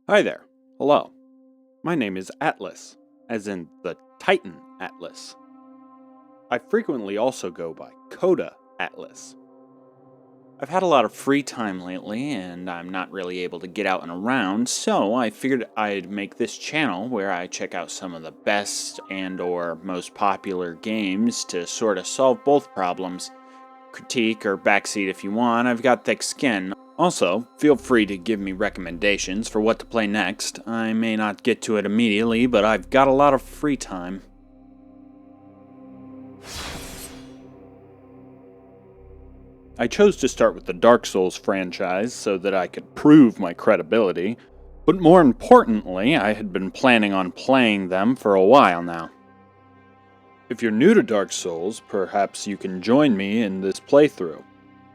Hi there. Hello. My name is Atlas, as in the Titan Atlas. I frequently also go by Coda Atlas. I've had a lot of free time lately, and I'm not really able to get out and around, so I figured I'd make this channel where I check out some of the best and/or most popular games to sort of solve both problems. Critique or backseat if you want, I've got thick skin. Also, feel free to give me recommendations for what to play next. I may not get to it immediately, but I've got a lot of free time. I chose to start with the Dark Souls franchise so that I could prove my credibility, but more importantly, I had been planning on playing them for a while now. If you're new to Dark Souls, perhaps you can join me in this playthrough.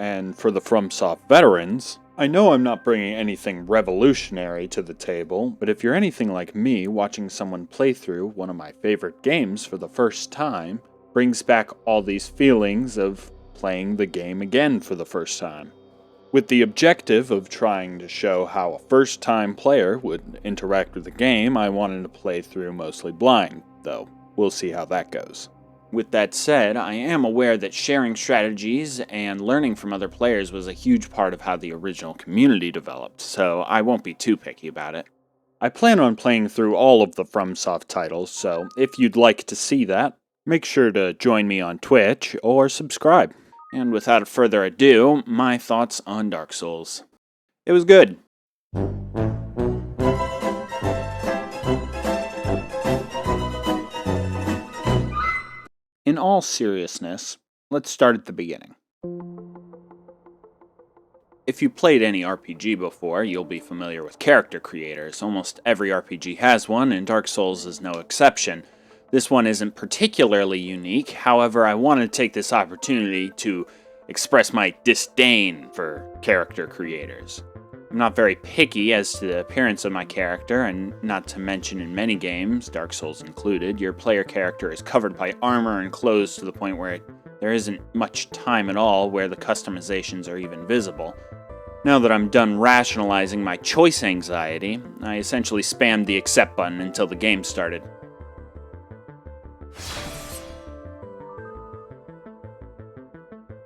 And for the FromSoft veterans, I know I'm not bringing anything revolutionary to the table, but if you're anything like me, watching someone play through one of my favorite games for the first time brings back all these feelings of playing the game again for the first time. With the objective of trying to show how a first-time player would interact with the game, I wanted to play through mostly blind, though we'll see how that goes. With that said, I am aware that sharing strategies and learning from other players was a huge part of how the original community developed, so I won't be too picky about it. I plan on playing through all of the FromSoft titles, so if you'd like to see that, make sure to join me on Twitch or subscribe. And without further ado, my thoughts on Dark Souls. It was good. In all seriousness, let's start at the beginning. If you played any RPG before, you'll be familiar with character creators. Almost every RPG has one, and Dark Souls is no exception. This one isn't particularly unique, however, I want to take this opportunity to express my disdain for character creators. I'm not very picky as to the appearance of my character, and not to mention in many games, Dark Souls included, your player character is covered by armor and clothes to the point where there isn't much time at all where the customizations are even visible. Now that I'm done rationalizing my choice anxiety, I essentially spammed the accept button until the game started.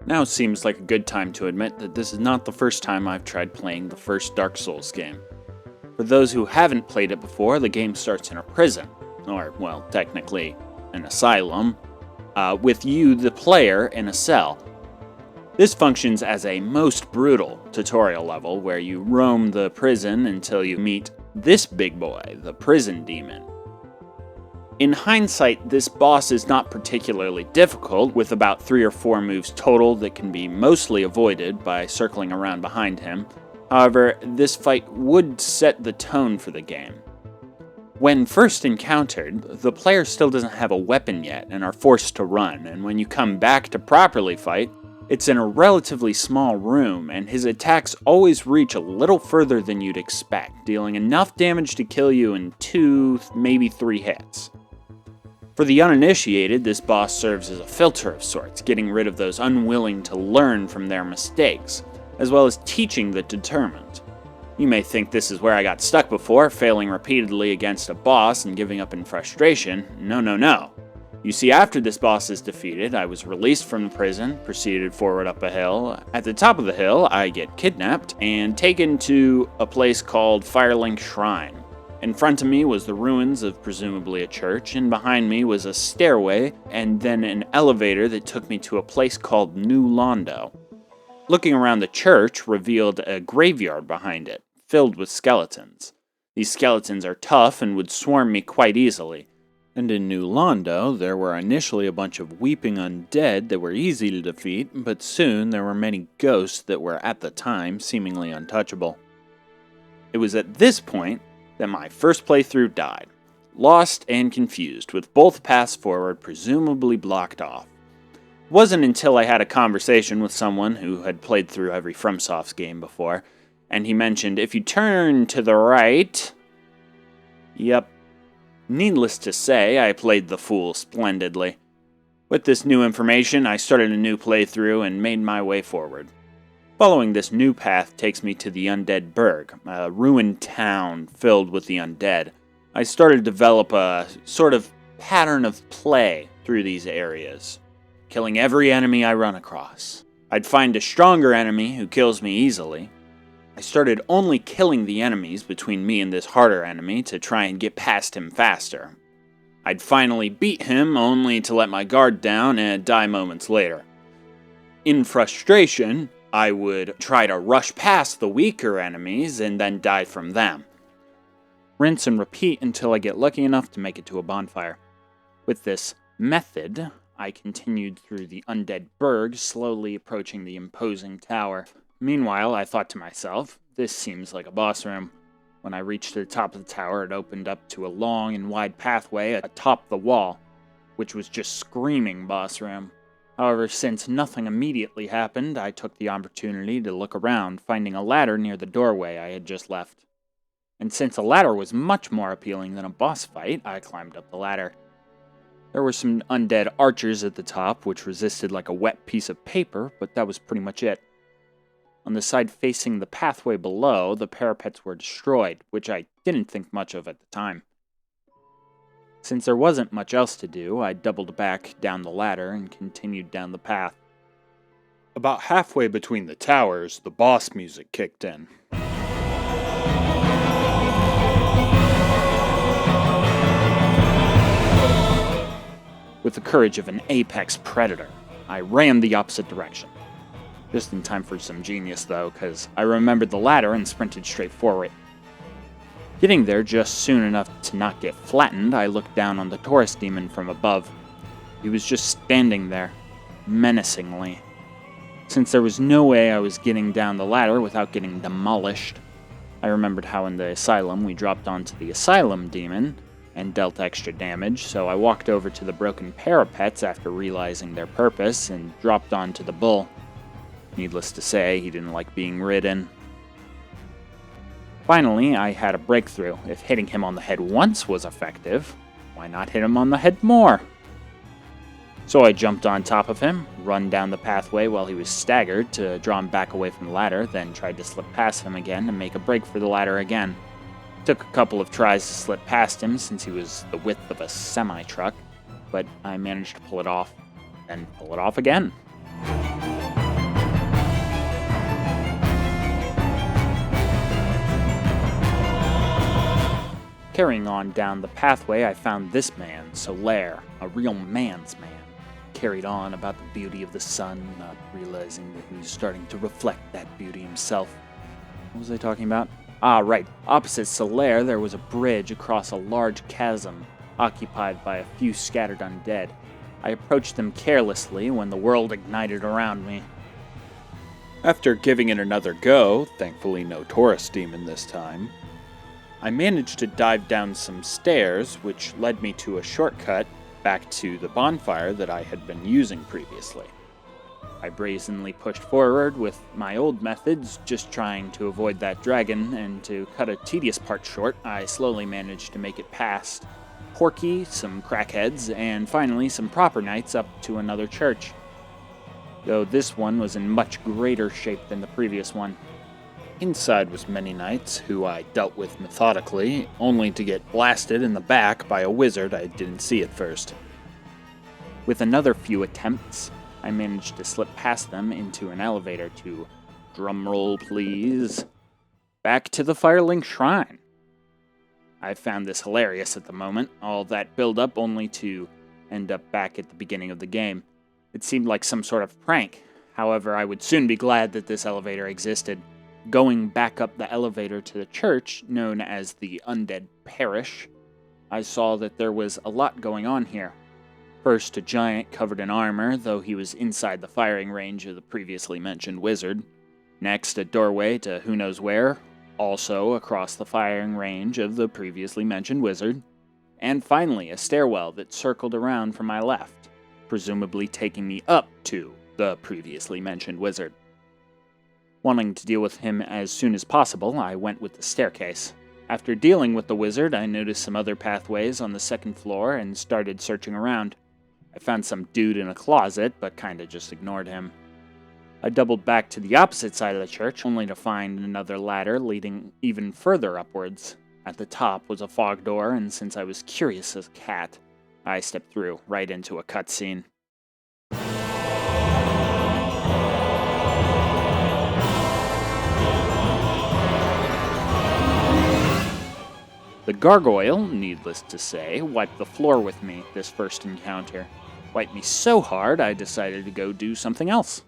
Now seems like a good time to admit that this is not the first time I've tried playing the first Dark Souls game. For those who haven't played it before, the game starts in a prison, or, well, technically, an asylum, with you, the player, in a cell. This functions as a most brutal tutorial level where you roam the prison until you meet this big boy, the prison demon. In hindsight, this boss is not particularly difficult, with about 3 or 4 moves total that can be mostly avoided by circling around behind him. However, this fight would set the tone for the game. When first encountered, the player still doesn't have a weapon yet and are forced to run, and when you come back to properly fight, it's in a relatively small room, and his attacks always reach a little further than you'd expect, dealing enough damage to kill you in 2, maybe 3 hits. For the uninitiated, this boss serves as a filter of sorts, getting rid of those unwilling to learn from their mistakes, as well as teaching the determined. You may think this is where I got stuck before, failing repeatedly against a boss and giving up in frustration. No. You see, after this boss is defeated, I was released from the prison, proceeded forward up a hill. At the top of the hill, I get kidnapped and taken to a place called Firelink Shrine. In front of me was the ruins of presumably a church, and behind me was a stairway, and then an elevator that took me to a place called New Londo. Looking around the church revealed a graveyard behind it, filled with skeletons. These skeletons are tough and would swarm me quite easily. And in New Londo, there were initially a bunch of weeping undead that were easy to defeat, but soon there were many ghosts that were at the time seemingly untouchable. It was at this point that my first playthrough died, lost and confused, with both paths forward presumably blocked off. It wasn't until I had a conversation with someone who had played through every FromSoft game before, and he mentioned, if you turn to the right... Yep. Needless to say, I played the fool splendidly. With this new information, I started a new playthrough and made my way forward. Following this new path takes me to the Undead Burg, a ruined town filled with the undead. I started to develop a sort of pattern of play through these areas, killing every enemy I run across. I'd find a stronger enemy who kills me easily. I started only killing the enemies between me and this harder enemy to try and get past him faster. I'd finally beat him only to let my guard down and die moments later. In frustration, I would try to rush past the weaker enemies and then die from them. Rinse and repeat until I get lucky enough to make it to a bonfire. With this method, I continued through the Undead Burg, slowly approaching the imposing tower. Meanwhile, I thought to myself, this seems like a boss room. When I reached the top of the tower, it opened up to a long and wide pathway atop the wall, which was just screaming boss room. However, since nothing immediately happened, I took the opportunity to look around, finding a ladder near the doorway I had just left. And since a ladder was much more appealing than a boss fight, I climbed up the ladder. There were some undead archers at the top, which resisted like a wet piece of paper, but that was pretty much it. On the side facing the pathway below, the parapets were destroyed, which I didn't think much of at the time. Since there wasn't much else to do, I doubled back down the ladder and continued down the path. About halfway between the towers, the boss music kicked in. With the courage of an apex predator, I ran the opposite direction. Just in time for some genius, though, because I remembered the ladder and sprinted straight forward. Getting there just soon enough to not get flattened, I looked down on the Taurus demon from above. He was just standing there, menacingly. Since there was no way I was getting down the ladder without getting demolished, I remembered how in the asylum we dropped onto the asylum demon and dealt extra damage, so I walked over to the broken parapets after realizing their purpose and dropped onto the bull. Needless to say, he didn't like being ridden. Finally, I had a breakthrough. If hitting him on the head once was effective, why not hit him on the head more? So I jumped on top of him, run down the pathway while he was staggered to draw him back away from the ladder, then tried to slip past him again and make a break for the ladder again. Took a couple of tries to slip past him since he was the width of a semi-truck, but I managed to pull it off, and pull it off again. Carrying on down the pathway, I found this man, Solaire, a real man's man. Carried on about the beauty of the sun, not realizing that he was starting to reflect that beauty himself. What was I talking about? Ah, right. Opposite Solaire, there was a bridge across a large chasm, occupied by a few scattered undead. I approached them carelessly when the world ignited around me. After giving it another go, thankfully no Taurus demon this time, I managed to dive down some stairs, which led me to a shortcut back to the bonfire that I had been using previously. I brazenly pushed forward with my old methods, just trying to avoid that dragon, and to cut a tedious part short, I slowly managed to make it past Porky, some crackheads, and finally some proper knights up to another church. Though this one was in much greater shape than the previous one. Inside was many knights, who I dealt with methodically, only to get blasted in the back by a wizard I didn't see at first. With another few attempts, I managed to slip past them into an elevator to, drumroll please, back to the Firelink Shrine. I found this hilarious at the moment, all that build-up only to end up back at the beginning of the game. It seemed like some sort of prank. However, I would soon be glad that this elevator existed. Going back up the elevator to the church, known as the Undead Parish, I saw that there was a lot going on here. First, a giant covered in armor, though he was inside the firing range of the previously mentioned wizard. Next, a doorway to who knows where, also across the firing range of the previously mentioned wizard. And finally, a stairwell that circled around from my left, presumably taking me up to the previously mentioned wizard. Wanting to deal with him as soon as possible, I went with the staircase. After dealing with the wizard, I noticed some other pathways on the second floor and started searching around. I found some dude in a closet, but kinda just ignored him. I doubled back to the opposite side of the church, only to find another ladder leading even further upwards. At the top was a fog door, and since I was curious as a cat, I stepped through right into a cutscene. The gargoyle, needless to say, wiped the floor with me this first encounter. Wiped me so hard I decided to go do something else.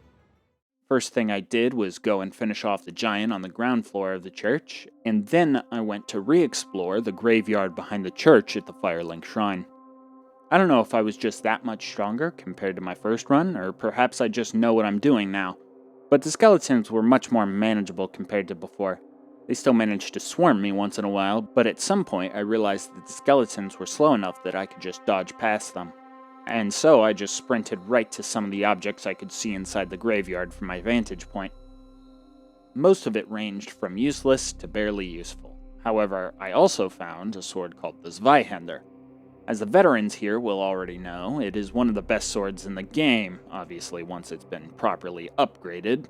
First thing I did was go and finish off the giant on the ground floor of the church, and then I went to re-explore the graveyard behind the church at the Firelink Shrine. I don't know if I was just that much stronger compared to my first run, or perhaps I just know what I'm doing now, but the skeletons were much more manageable compared to before. They still managed to swarm me once in a while, but at some point I realized that the skeletons were slow enough that I could just dodge past them. And so I just sprinted right to some of the objects I could see inside the graveyard from my vantage point. Most of it ranged from useless to barely useful. However, I also found a sword called the Zweihander. As the veterans here will already know, it is one of the best swords in the game, obviously once it's been properly upgraded.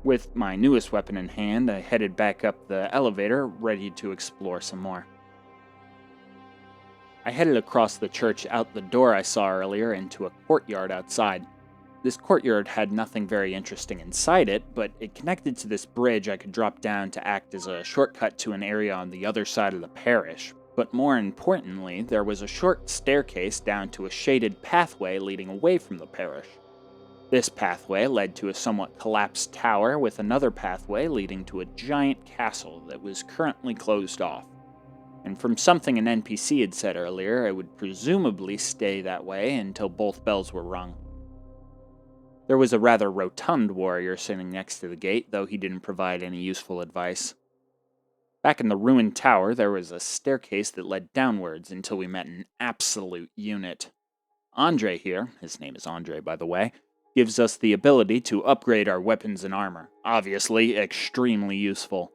With my newest weapon in hand, I headed back up the elevator, ready to explore some more. I headed across the church out the door I saw earlier into a courtyard outside. This courtyard had nothing very interesting inside it, but it connected to this bridge I could drop down to act as a shortcut to an area on the other side of the parish. But more importantly, there was a short staircase down to a shaded pathway leading away from the parish. This pathway led to a somewhat collapsed tower with another pathway leading to a giant castle that was currently closed off. And from something an NPC had said earlier, it would presumably stay that way until both bells were rung. There was a rather rotund warrior sitting next to the gate, though he didn't provide any useful advice. Back in the ruined tower, there was a staircase that led downwards until we met an absolute unit. Andre here, his name is Andre by the way, gives us the ability to upgrade our weapons and armor. Obviously, extremely useful.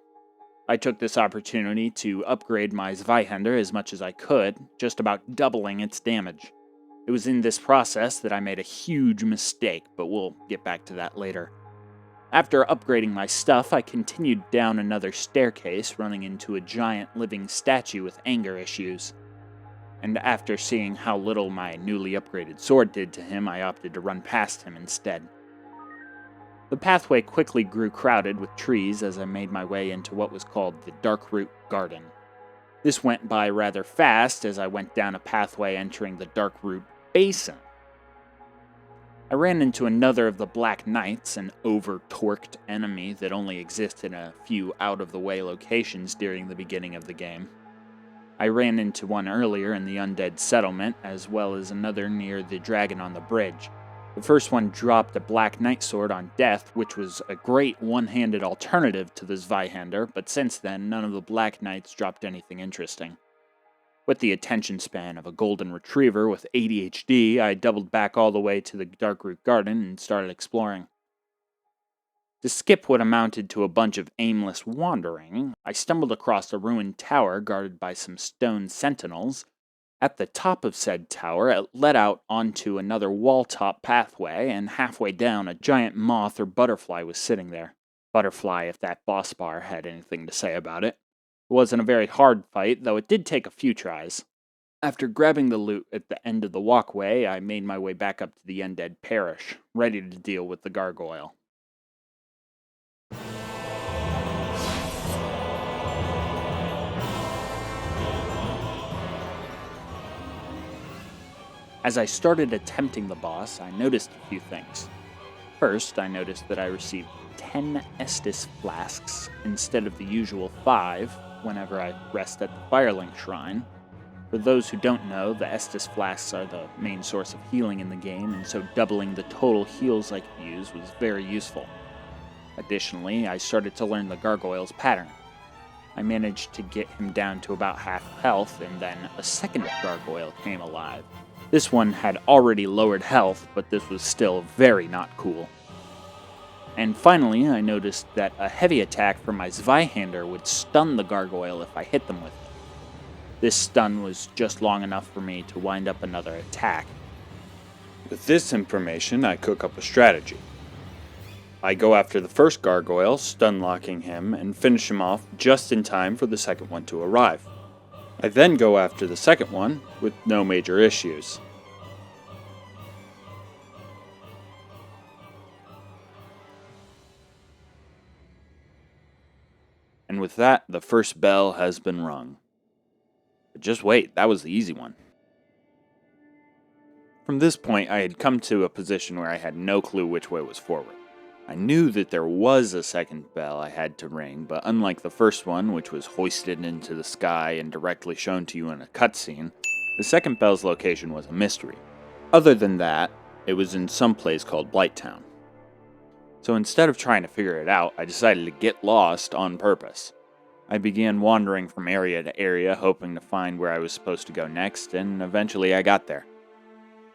I took this opportunity to upgrade my Zweihander as much as I could, just about doubling its damage. It was in this process that I made a huge mistake, but we'll get back to that later. After upgrading my stuff, I continued down another staircase, running into a giant living statue with anger issues. And after seeing how little my newly upgraded sword did to him, I opted to run past him instead. The pathway quickly grew crowded with trees as I made my way into what was called the Darkroot Garden. This went by rather fast as I went down a pathway entering the Darkroot Basin. I ran into another of the Black Knights, an over-torqued enemy that only exists in a few out-of-the-way locations during the beginning of the game. I ran into one earlier in the Undead Settlement, as well as another near the Dragon on the Bridge. The first one dropped a Black Knight sword on death, which was a great one-handed alternative to the Zweihander, but since then, none of the Black Knights dropped anything interesting. With the attention span of a golden retriever with ADHD, I doubled back all the way to the Darkroot Garden and started exploring. To skip what amounted to a bunch of aimless wandering, I stumbled across a ruined tower guarded by some stone sentinels. At the top of said tower, it led out onto another wall-top pathway, and halfway down, a giant moth or butterfly was sitting there. Butterfly, if that boss bar had anything to say about it. It wasn't a very hard fight, though it did take a few tries. After grabbing the loot at the end of the walkway, I made my way back up to the Undead Parish, ready to deal with the gargoyle. As I started attempting the boss, I noticed a few things. First, I noticed that I received 10 Estus flasks instead of the usual 5 whenever I rest at the Firelink Shrine. For those who don't know, the Estus flasks are the main source of healing in the game, and so doubling the total heals I could use was very useful. Additionally, I started to learn the gargoyle's pattern. I managed to get him down to about half health, and then a second gargoyle came alive. This one had already lowered health, but this was still very not cool. And finally, I noticed that a heavy attack from my Zweihander would stun the gargoyle if I hit them with it. This stun was just long enough for me to wind up another attack. With this information, I cook up a strategy. I go after the first gargoyle, stun-locking him, and finish him off just in time for the second one to arrive. I then go after the second one, with no major issues. And with that, the first bell has been rung. But just wait, that was the easy one. From this point, I had come to a position where I had no clue which way was forward. I knew that there was a second bell I had to ring, but unlike the first one, which was hoisted into the sky and directly shown to you in a cutscene, the second bell's location was a mystery. Other than that, it was in some place called Blighttown. So instead of trying to figure it out, I decided to get lost on purpose. I began wandering from area to area, hoping to find where I was supposed to go next, and eventually I got there.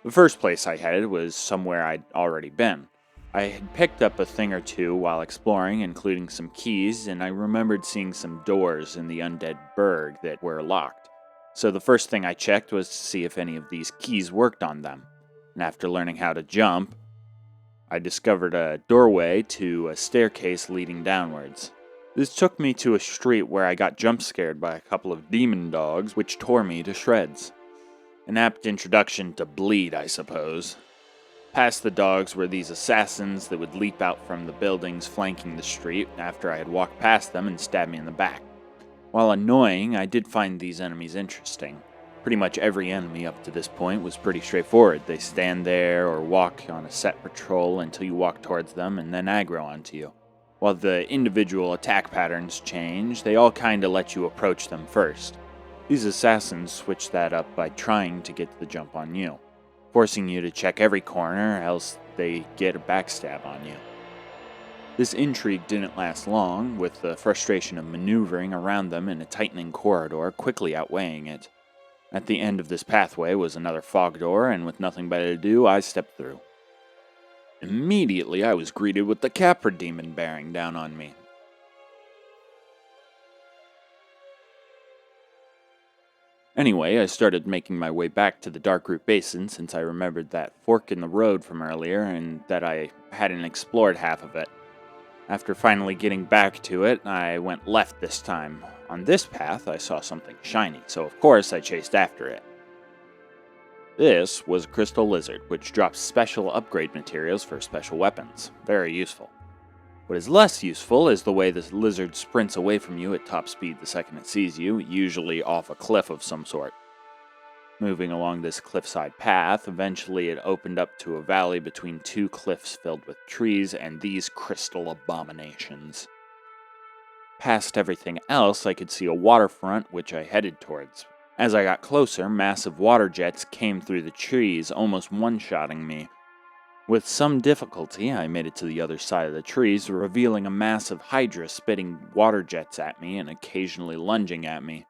The first place I headed was somewhere I'd already been. I had picked up a thing or two while exploring, including some keys, and I remembered seeing some doors in the undead burg that were locked. So the first thing I checked was to see if any of these keys worked on them. And after learning how to jump, I discovered a doorway to a staircase leading downwards. This took me to a street where I got jump scared by a couple of demon dogs, which tore me to shreds. An apt introduction to bleed, I suppose. Past the dogs were these assassins that would leap out from the buildings flanking the street after I had walked past them and stabbed me in the back. While annoying, I did find these enemies interesting. Pretty much every enemy up to this point was pretty straightforward. They stand there or walk on a set patrol until you walk towards them and then aggro onto you. While the individual attack patterns change, they all kinda let you approach them first. These assassins switch that up by trying to get the jump on you, forcing you to check every corner, else they get a backstab on you. This intrigue didn't last long, with the frustration of maneuvering around them in a tightening corridor quickly outweighing it. At the end of this pathway was another fog door, and with nothing better to do, I stepped through. Immediately, I was greeted with the Capra demon bearing down on me. Anyway, I started making my way back to the Darkroot Basin since I remembered that fork in the road from earlier and that I hadn't explored half of it. After finally getting back to it, I went left this time. On this path, I saw something shiny, so of course I chased after it. This was a crystal lizard, which drops special upgrade materials for special weapons. Very useful. What is less useful is the way this lizard sprints away from you at top speed the second it sees you, usually off a cliff of some sort. Moving along this cliffside path, eventually it opened up to a valley between two cliffs filled with trees and these crystal abominations. Past everything else, I could see a waterfront which I headed towards. As I got closer, massive water jets came through the trees, almost one-shotting me. With some difficulty, I made it to the other side of the trees, revealing a massive hydra spitting water jets at me and occasionally lunging at me.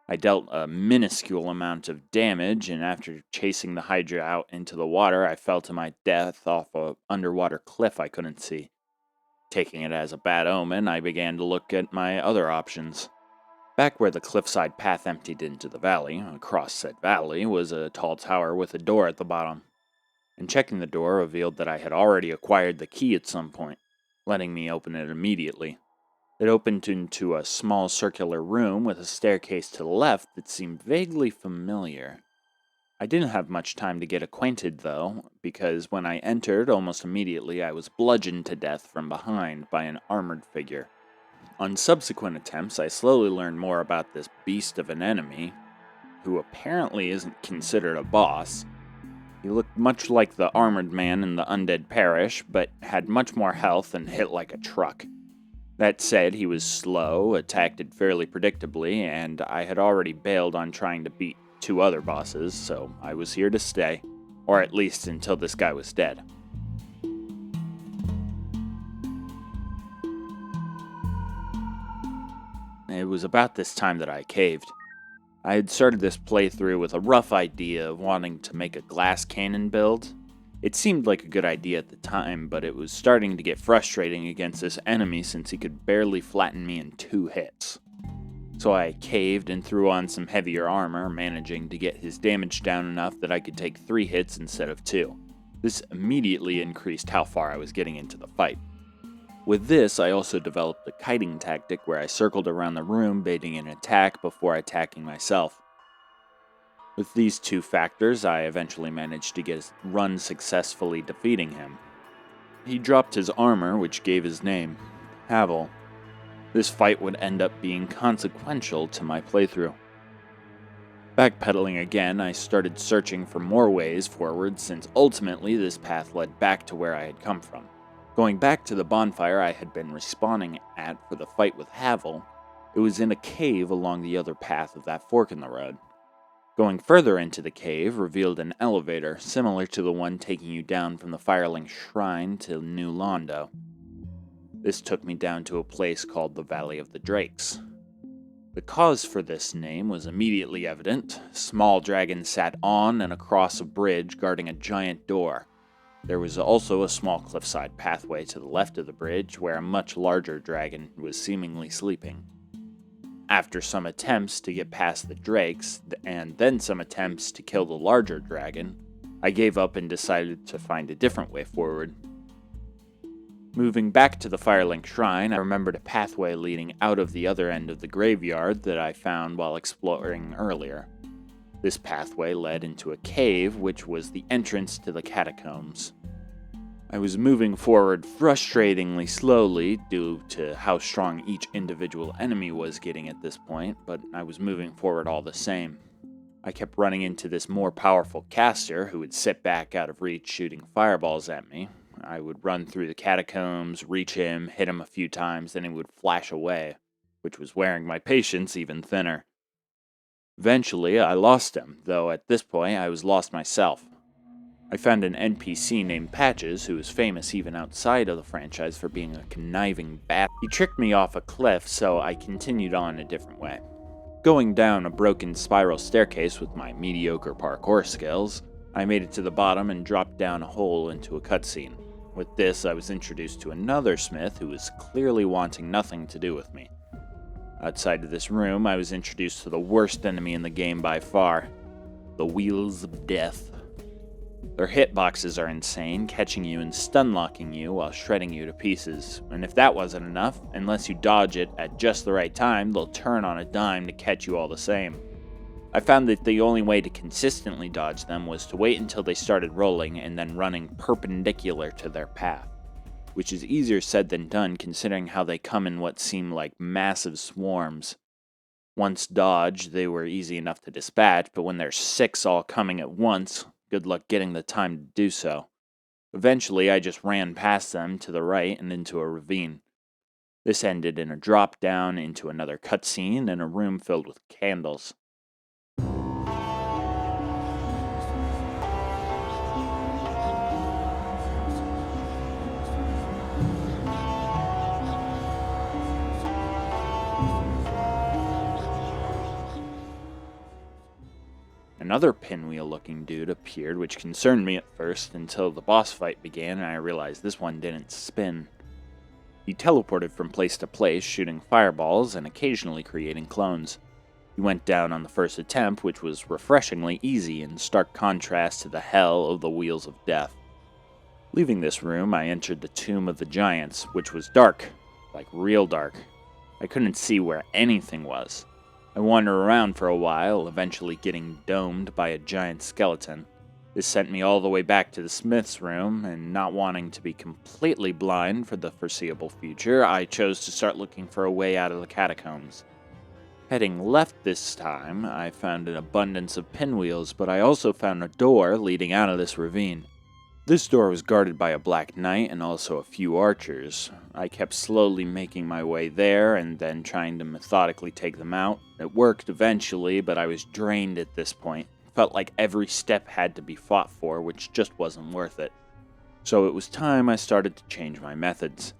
I dealt a minuscule amount of damage, and after chasing the hydra out into the water, I fell to my death off an underwater cliff I couldn't see. Taking it as a bad omen, I began to look at my other options. Back where the cliffside path emptied into the valley, across said valley, was a tall tower with a door at the bottom. And checking the door revealed that I had already acquired the key at some point, letting me open it immediately. It opened into a small circular room with a staircase to the left that seemed vaguely familiar. I didn't have much time to get acquainted, though, because when I entered, almost immediately I was bludgeoned to death from behind by an armored figure. On subsequent attempts, I slowly learned more about this beast of an enemy, who apparently isn't considered a boss. He looked much like the armored man in the Undead Parish, but had much more health and hit like a truck. That said, he was slow, attacked it fairly predictably, and I had already bailed on trying to beat two other bosses, so I was here to stay, or at least until this guy was dead. It was about this time that I caved. I had started this playthrough with a rough idea of wanting to make a glass cannon build. It seemed like a good idea at the time, but it was starting to get frustrating against this enemy since he could barely flatten me in 2 hits. So I caved and threw on some heavier armor, managing to get his damage down enough that I could take 3 hits instead of 2. This immediately increased how far I was getting into the fight. With this, I also developed a kiting tactic where I circled around the room baiting an attack before attacking myself. With these two factors, I eventually managed to get his run successfully defeating him. He dropped his armor, which gave his name, Havel. This fight would end up being consequential to my playthrough. Backpedaling again, I started searching for more ways forward since ultimately this path led back to where I had come from. Going back to the bonfire I had been respawning at for the fight with Havel, it was in a cave along the other path of that fork in the road. Going further into the cave revealed an elevator similar to the one taking you down from the Firelink Shrine to New Londo. This took me down to a place called the Valley of the Drakes. The cause for this name was immediately evident. Small dragons sat on and across a bridge guarding a giant door. There was also a small cliffside pathway to the left of the bridge where a much larger dragon was seemingly sleeping. After some attempts to get past the drakes, and then some attempts to kill the larger dragon, I gave up and decided to find a different way forward. Moving back to the Firelink Shrine, I remembered a pathway leading out of the other end of the graveyard that I found while exploring earlier. This pathway led into a cave, which was the entrance to the catacombs. I was moving forward frustratingly slowly due to how strong each individual enemy was getting at this point, but I was moving forward all the same. I kept running into this more powerful caster who would sit back out of reach shooting fireballs at me. I would run through the catacombs, reach him, hit him a few times, then he would flash away, which was wearing my patience even thinner. Eventually, I lost him, though at this point I was lost myself. I found an NPC named Patches who was famous even outside of the franchise for being a conniving bat. He tricked me off a cliff, so I continued on a different way. Going down a broken spiral staircase with my mediocre parkour skills, I made it to the bottom and dropped down a hole into a cutscene. With this, I was introduced to another smith who was clearly wanting nothing to do with me. Outside of this room, I was introduced to the worst enemy in the game by far, the Wheels of Death. Their hitboxes are insane, catching you and stun-locking you while shredding you to pieces. And if that wasn't enough, unless you dodge it at just the right time, they'll turn on a dime to catch you all the same. I found that the only way to consistently dodge them was to wait until they started rolling and then running perpendicular to their path, which is easier said than done considering how they come in what seem like massive swarms. Once dodged, they were easy enough to dispatch, but when there's 6 all coming at once, good luck getting the time to do so. Eventually, I just ran past them to the right and into a ravine. This ended in a drop down into another cutscene and a room filled with candles. Another pinwheel-looking dude appeared, which concerned me at first until the boss fight began and I realized this one didn't spin. He teleported from place to place, shooting fireballs and occasionally creating clones. He went down on the first attempt, which was refreshingly easy in stark contrast to the hell of the Wheels of Death. Leaving this room, I entered the Tomb of the Giants, which was dark, like real dark. I couldn't see where anything was. I wandered around for a while, eventually getting domed by a giant skeleton. This sent me all the way back to the smith's room, and not wanting to be completely blind for the foreseeable future, I chose to start looking for a way out of the catacombs. Heading left this time, I found an abundance of pinwheels, but I also found a door leading out of this ravine. This door was guarded by a black knight and also a few archers. I kept slowly making my way there and then trying to methodically take them out. It worked eventually, but I was drained at this point. Felt like every step had to be fought for, which just wasn't worth it. So it was time I started to change my methods.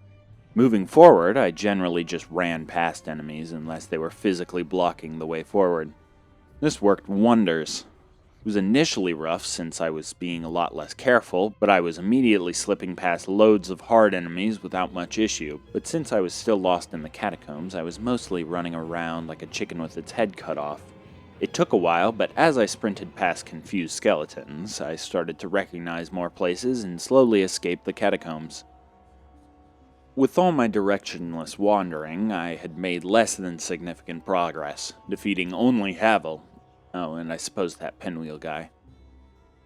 Moving forward, I generally just ran past enemies unless they were physically blocking the way forward. This worked wonders. It was initially rough since I was being a lot less careful, but I was immediately slipping past loads of hard enemies without much issue. But since I was still lost in the catacombs, I was mostly running around like a chicken with its head cut off. It took a while, but as I sprinted past confused skeletons, I started to recognize more places and slowly escaped the catacombs. With all my directionless wandering, I had made less than significant progress, defeating only Havel. Oh, and I suppose that pinwheel guy.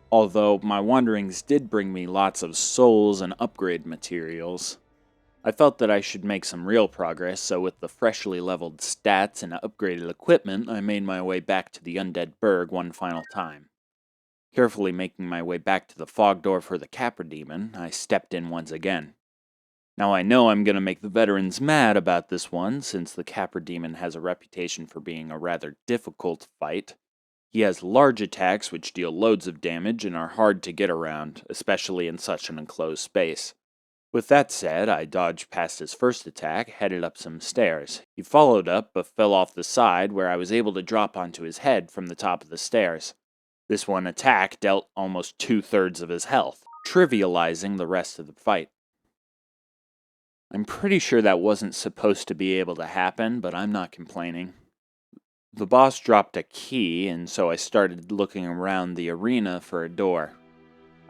Although my wanderings did bring me lots of souls and upgrade materials, I felt that I should make some real progress, so with the freshly leveled stats and upgraded equipment, I made my way back to the Undead Burg one final time. Carefully making my way back to the fog door for the Capra Demon, I stepped in once again. Now I know I'm gonna make the veterans mad about this one, since the Capra Demon has a reputation for being a rather difficult fight. He has large attacks which deal loads of damage and are hard to get around, especially in such an enclosed space. With that said, I dodged past his first attack, headed up some stairs. He followed up, but fell off the side, where I was able to drop onto his head from the top of the stairs. This one attack dealt almost 2/3 of his health, trivializing the rest of the fight. I'm pretty sure that wasn't supposed to be able to happen, but I'm not complaining. The boss dropped a key, and so I started looking around the arena for a door.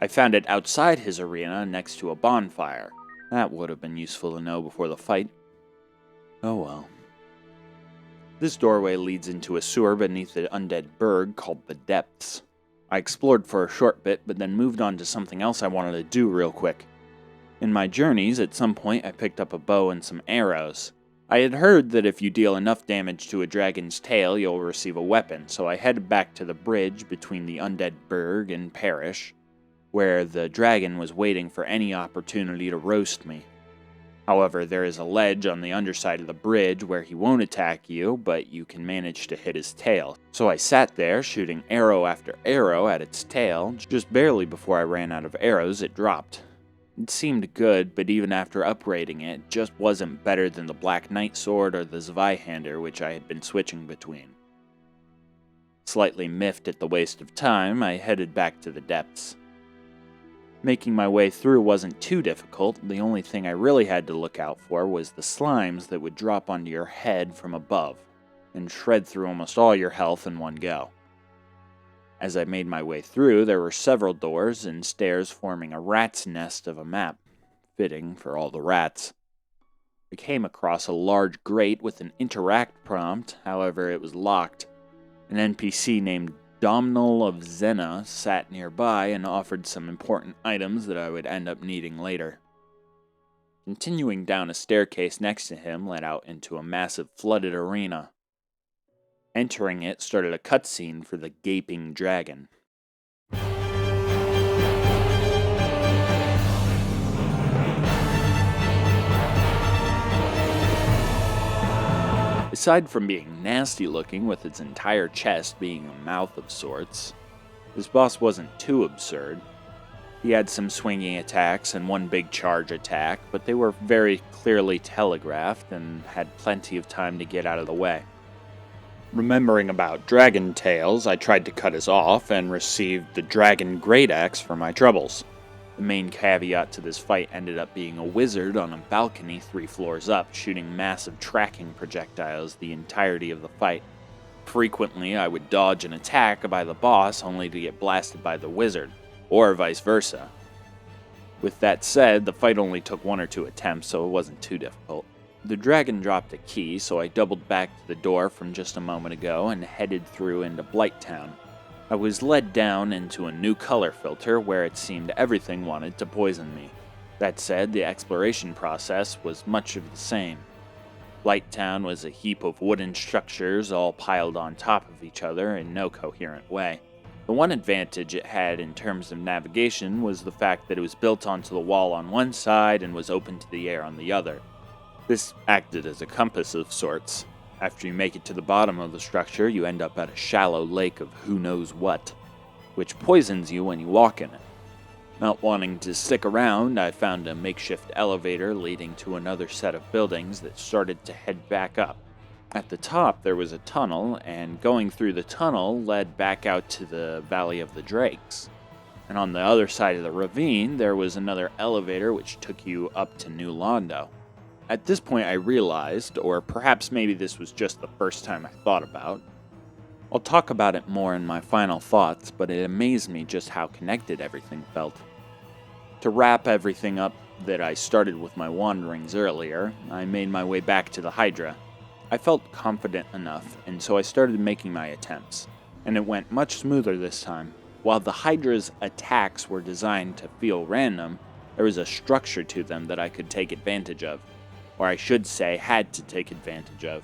I found it outside his arena next to a bonfire. That would have been useful to know before the fight. Oh well. This doorway leads into a sewer beneath the undead burg called the Depths. I explored for a short bit, but then moved on to something else I wanted to do real quick. In my journeys, at some point I picked up a bow and some arrows. I had heard that if you deal enough damage to a dragon's tail, you'll receive a weapon, so I headed back to the bridge between the undead burg and Parish, where the dragon was waiting for any opportunity to roast me. However, there is a ledge on the underside of the bridge where he won't attack you, but you can manage to hit his tail. So I sat there, shooting arrow after arrow at its tail. Just barely before I ran out of arrows, it dropped. It seemed good, but even after upgrading it, it just wasn't better than the Black Knight sword or the Zweihander, which I had been switching between. Slightly miffed at the waste of time, I headed back to the Depths. Making my way through wasn't too difficult. The only thing I really had to look out for was the slimes that would drop onto your head from above and shred through almost all your health in one go. As I made my way through, there were several doors and stairs forming a rat's nest of a map, fitting for all the rats. I came across a large grate with an interact prompt, however it was locked. An NPC named Domhnall of Zena sat nearby and offered some important items that I would end up needing later. Continuing down a staircase next to him led out into a massive flooded arena. Entering it started a cutscene for the Gaping Dragon. Aside from being nasty looking with its entire chest being a mouth of sorts, this boss wasn't too absurd. He had some swinging attacks and one big charge attack, but they were very clearly telegraphed and had plenty of time to get out of the way. Remembering about dragon tails, I tried to cut his off and received the dragon great axe for my troubles. The main caveat to this fight ended up being a wizard on a balcony 3 floors up, shooting massive tracking projectiles the entirety of the fight. Frequently, I would dodge an attack by the boss only to get blasted by the wizard, or vice versa. With that said, the fight only took 1 or 2 attempts, so it wasn't too difficult. The dragon dropped a key, so I doubled back to the door from just a moment ago and headed through into Blighttown. I was led down into a new color filter where it seemed everything wanted to poison me. That said, the exploration process was much of the same. Blighttown was a heap of wooden structures all piled on top of each other in no coherent way. The one advantage it had in terms of navigation was the fact that it was built onto the wall on one side and was open to the air on the other. This acted as a compass of sorts. After you make it to the bottom of the structure, you end up at a shallow lake of who knows what, which poisons you when you walk in it. Not wanting to stick around, I found a makeshift elevator leading to another set of buildings that started to head back up. At the top, there was a tunnel, and going through the tunnel led back out to the Valley of the Drakes. And on the other side of the ravine, there was another elevator which took you up to New Londo. At this point I realized, or perhaps maybe this was just the first time I thought about, I'll talk about it more in my final thoughts, but it amazed me just how connected everything felt. To wrap everything up, that I started with my wanderings earlier, I made my way back to the Hydra. I felt confident enough, and so I started making my attempts, and it went much smoother this time. While the Hydra's attacks were designed to feel random, there was a structure to them that I could take advantage of, or I should say had to take advantage of.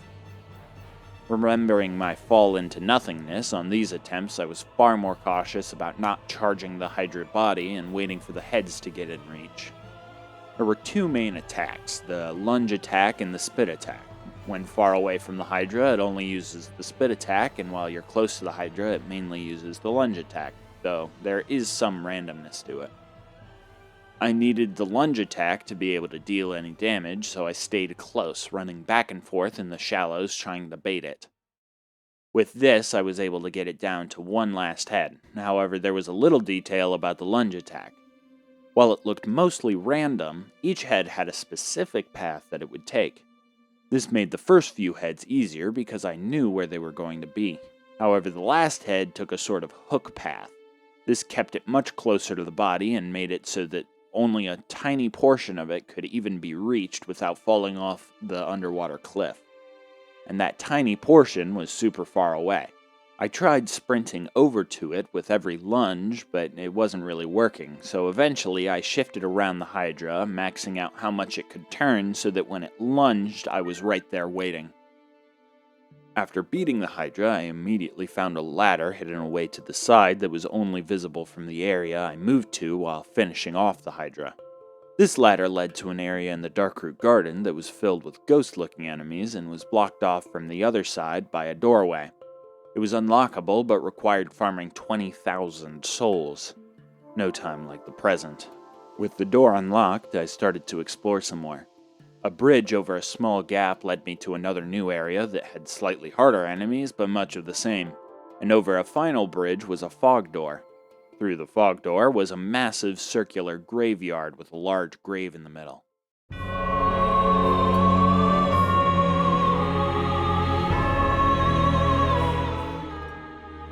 Remembering my fall into nothingness on these attempts, I was far more cautious about not charging the Hydra body and waiting for the heads to get in reach. There were two main attacks, the lunge attack and the spit attack. When far away from the Hydra, it only uses the spit attack, and while you're close to the Hydra, it mainly uses the lunge attack, though there is some randomness to it. I needed the lunge attack to be able to deal any damage, so I stayed close, running back and forth in the shallows trying to bait it. With this, I was able to get it down to one last head. However, there was a little detail about the lunge attack. While it looked mostly random, each head had a specific path that it would take. This made the first few heads easier because I knew where they were going to be. However, the last head took a sort of hook path. This kept it much closer to the body and made it so that only a tiny portion of it could even be reached without falling off the underwater cliff. And that tiny portion was super far away. I tried sprinting over to it with every lunge, but it wasn't really working, so eventually I shifted around the Hydra, maxing out how much it could turn so that when it lunged, I was right there waiting. After beating the Hydra, I immediately found a ladder hidden away to the side that was only visible from the area I moved to while finishing off the Hydra. This ladder led to an area in the Darkroot Garden that was filled with ghost-looking enemies and was blocked off from the other side by a doorway. It was unlockable but required farming 20,000 souls. No time like the present. With the door unlocked, I started to explore some more. A bridge over a small gap led me to another new area that had slightly harder enemies, but much of the same. And over a final bridge was a fog door. Through the fog door was a massive circular graveyard with a large grave in the middle.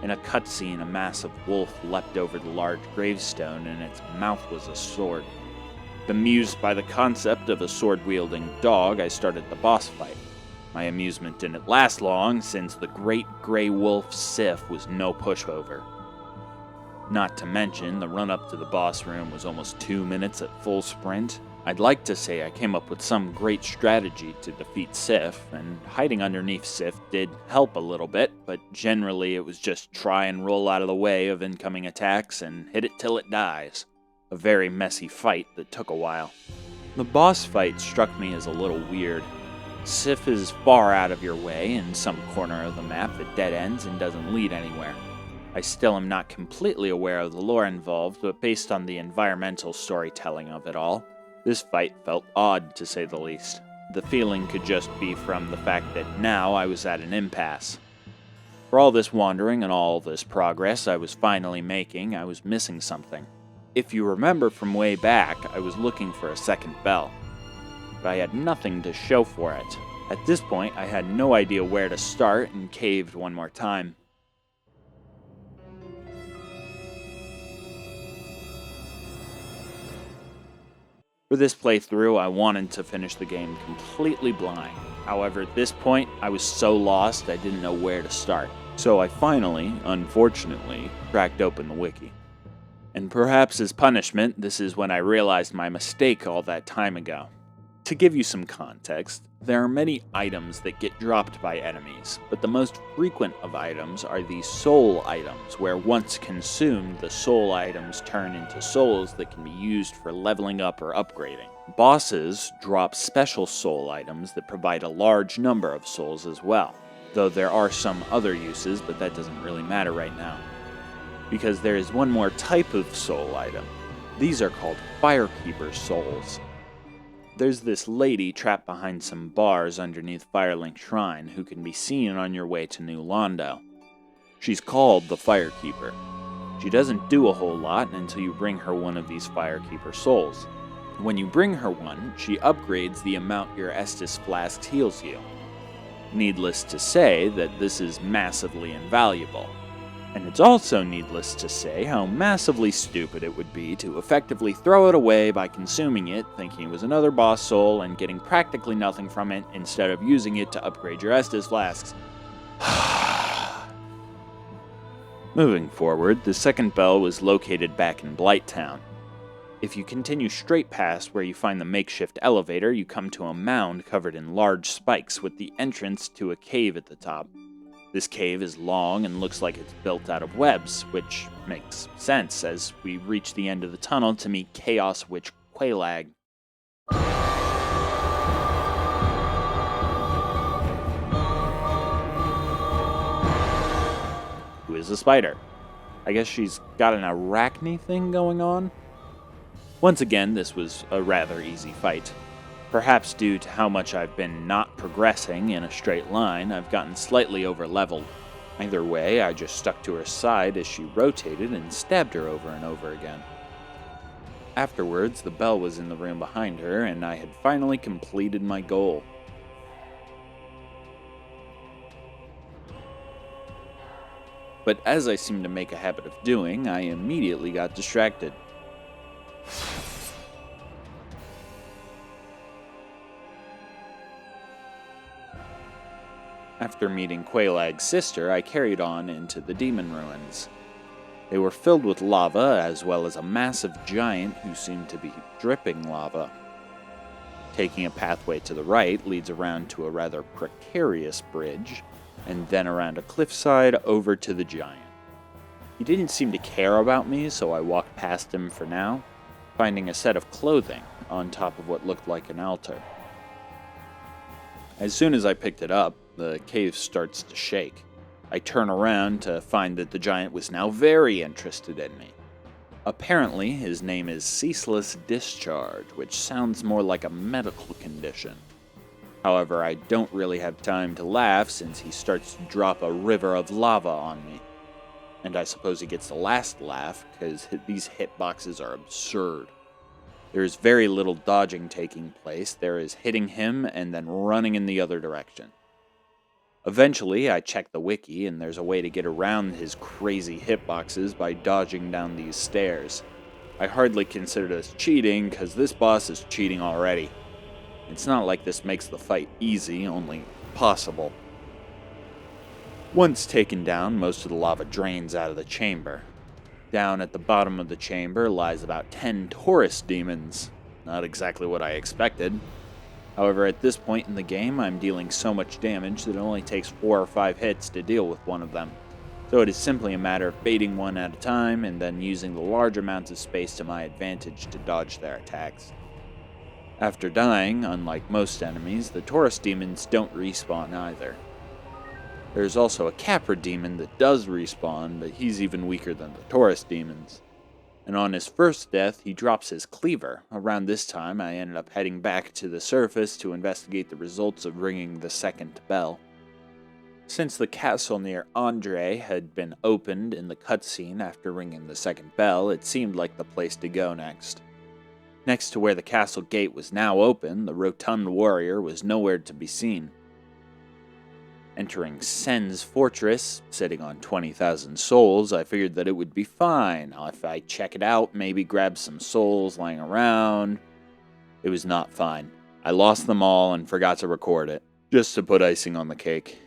In a cutscene, a massive wolf leapt over the large gravestone, and its mouth was a sword. Bemused by the concept of a sword-wielding dog, I started the boss fight. My amusement didn't last long, since the great grey wolf Sif was no pushover. Not to mention, the run-up to the boss room was almost 2 minutes at full sprint. I'd like to say I came up with some great strategy to defeat Sif, and hiding underneath Sif did help a little bit, but generally it was just try and roll out of the way of incoming attacks and hit it till it dies. A very messy fight that took a while. The boss fight struck me as a little weird. Sif is far out of your way in some corner of the map that dead ends and doesn't lead anywhere. I still am not completely aware of the lore involved, but based on the environmental storytelling of it all, this fight felt odd to say the least. The feeling could just be from the fact that now I was at an impasse. For all this wandering and all this progress I was finally making, I was missing something. If you remember from way back, I was looking for a second bell, but I had nothing to show for it. At this point, I had no idea where to start and caved one more time. For this playthrough, I wanted to finish the game completely blind. However, at this point, I was so lost I didn't know where to start. So I finally, unfortunately, cracked open the wiki. And perhaps as punishment, this is when I realized my mistake all that time ago. To give you some context, there are many items that get dropped by enemies, but the most frequent of items are the soul items, where once consumed, the soul items turn into souls that can be used for leveling up or upgrading. Bosses drop special soul items that provide a large number of souls as well, though there are some other uses, but that doesn't really matter right now. Because there is one more type of soul item. These are called Firekeeper souls. There's this lady trapped behind some bars underneath Firelink Shrine who can be seen on your way to New Londo. She's called the Firekeeper. She doesn't do a whole lot until you bring her one of these Firekeeper souls. When you bring her one, she upgrades the amount your Estus Flask heals you. Needless to say that this is massively invaluable. And it's also needless to say how massively stupid it would be to effectively throw it away by consuming it, thinking it was another boss soul, and getting practically nothing from it instead of using it to upgrade your Estus flasks. Moving forward, the second bell was located back in Blighttown. If you continue straight past where you find the makeshift elevator, you come to a mound covered in large spikes with the entrance to a cave at the top. This cave is long and looks like it's built out of webs, which makes sense as we reach the end of the tunnel to meet Chaos Witch Quelaag. Who is a spider. I guess she's got an arachne thing going on? Once again, this was a rather easy fight. Perhaps due to how much I've been not progressing in a straight line, I've gotten slightly over-leveled. Either way, I just stuck to her side as she rotated and stabbed her over and over again. Afterwards, the bell was in the room behind her, and I had finally completed my goal. But as I seemed to make a habit of doing, I immediately got distracted. After meeting Quelaag's sister, I carried on into the demon ruins. They were filled with lava, as well as a massive giant who seemed to be dripping lava. Taking a pathway to the right leads around to a rather precarious bridge, and then around a cliffside over to the giant. He didn't seem to care about me, so I walked past him for now, finding a set of clothing on top of what looked like an altar. As soon as I picked it up, the cave starts to shake. I turn around to find that the giant was now very interested in me. Apparently, his name is Ceaseless Discharge, which sounds more like a medical condition. However, I don't really have time to laugh since he starts to drop a river of lava on me. And I suppose he gets the last laugh, because these hitboxes are absurd. There is very little dodging taking place. There is hitting him and then running in the other direction. Eventually, I check the wiki, and there's a way to get around his crazy hitboxes by dodging down these stairs. I hardly consider this cheating, because this boss is cheating already. It's not like this makes the fight easy, only possible. Once taken down, most of the lava drains out of the chamber. Down at the bottom of the chamber lies about 10 Taurus demons. Not exactly what I expected. However, at this point in the game, I'm dealing so much damage that it only takes 4 or 5 hits to deal with one of them. So it is simply a matter of baiting one at a time and then using the large amounts of space to my advantage to dodge their attacks. After dying, unlike most enemies, the Taurus demons don't respawn either. There's also a Capra demon that does respawn, but he's even weaker than the Taurus demons. And on his first death, he drops his cleaver. Around this time, I ended up heading back to the surface to investigate the results of ringing the second bell. Since the castle near Andre had been opened in the cutscene after ringing the second bell, it seemed like the place to go next. Next to where the castle gate was now open, the rotund warrior was nowhere to be seen. Entering Sen's fortress, sitting on 20,000 souls, I figured that it would be fine. If I check it out, maybe grab some souls lying around. It was not fine. I lost them all and forgot to record it, just to put icing on the cake.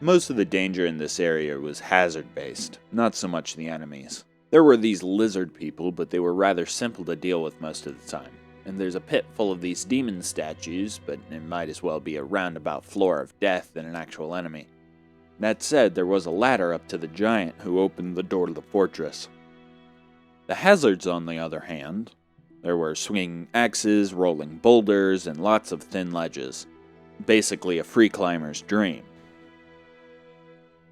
Most of the danger in this area was hazard-based, not so much the enemies. There were these lizard people, but they were rather simple to deal with most of the time. And there's a pit full of these demon statues, but it might as well be a roundabout floor of death than an actual enemy. That said, there was a ladder up to the giant who opened the door to the fortress. The hazards, on the other hand, there were swinging axes, rolling boulders, and lots of thin ledges. Basically a free climber's dream.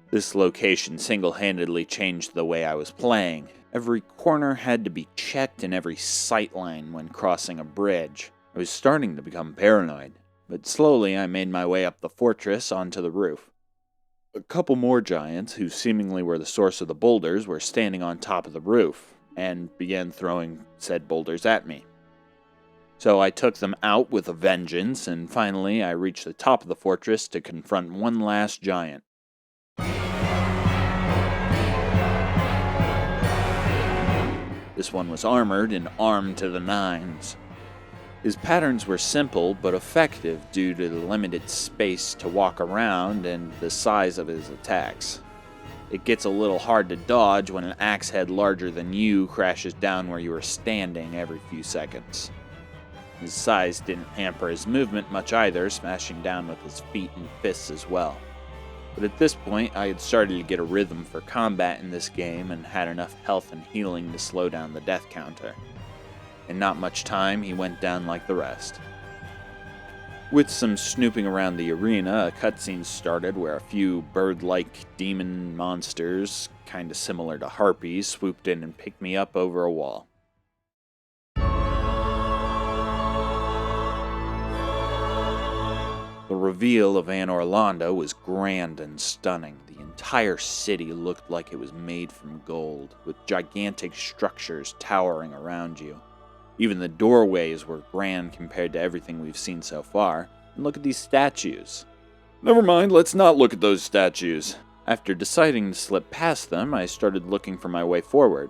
This location single-handedly changed the way I was playing. Every corner had to be checked and every sightline when crossing a bridge. I was starting to become paranoid, but slowly I made my way up the fortress onto the roof. A couple more giants, who seemingly were the source of the boulders, were standing on top of the roof, and began throwing said boulders at me. So I took them out with a vengeance, and finally I reached the top of the fortress to confront one last giant. This one was armored and armed to the nines. His patterns were simple but effective due to the limited space to walk around and the size of his attacks. It gets a little hard to dodge when an axe head larger than you crashes down where you are standing every few seconds. His size didn't hamper his movement much either, smashing down with his feet and fists as well. But at this point, I had started to get a rhythm for combat in this game and had enough health and healing to slow down the death counter. In not much time, he went down like the rest. With some snooping around the arena, a cutscene started where a few bird-like demon monsters, kinda similar to harpies, swooped in and picked me up over a wall. The reveal of Anor Londo was grand and stunning. The entire city looked like it was made from gold, with gigantic structures towering around you. Even the doorways were grand compared to everything we've seen so far. And look at these statues. Never mind, let's not look at those statues. After deciding to slip past them, I started looking for my way forward.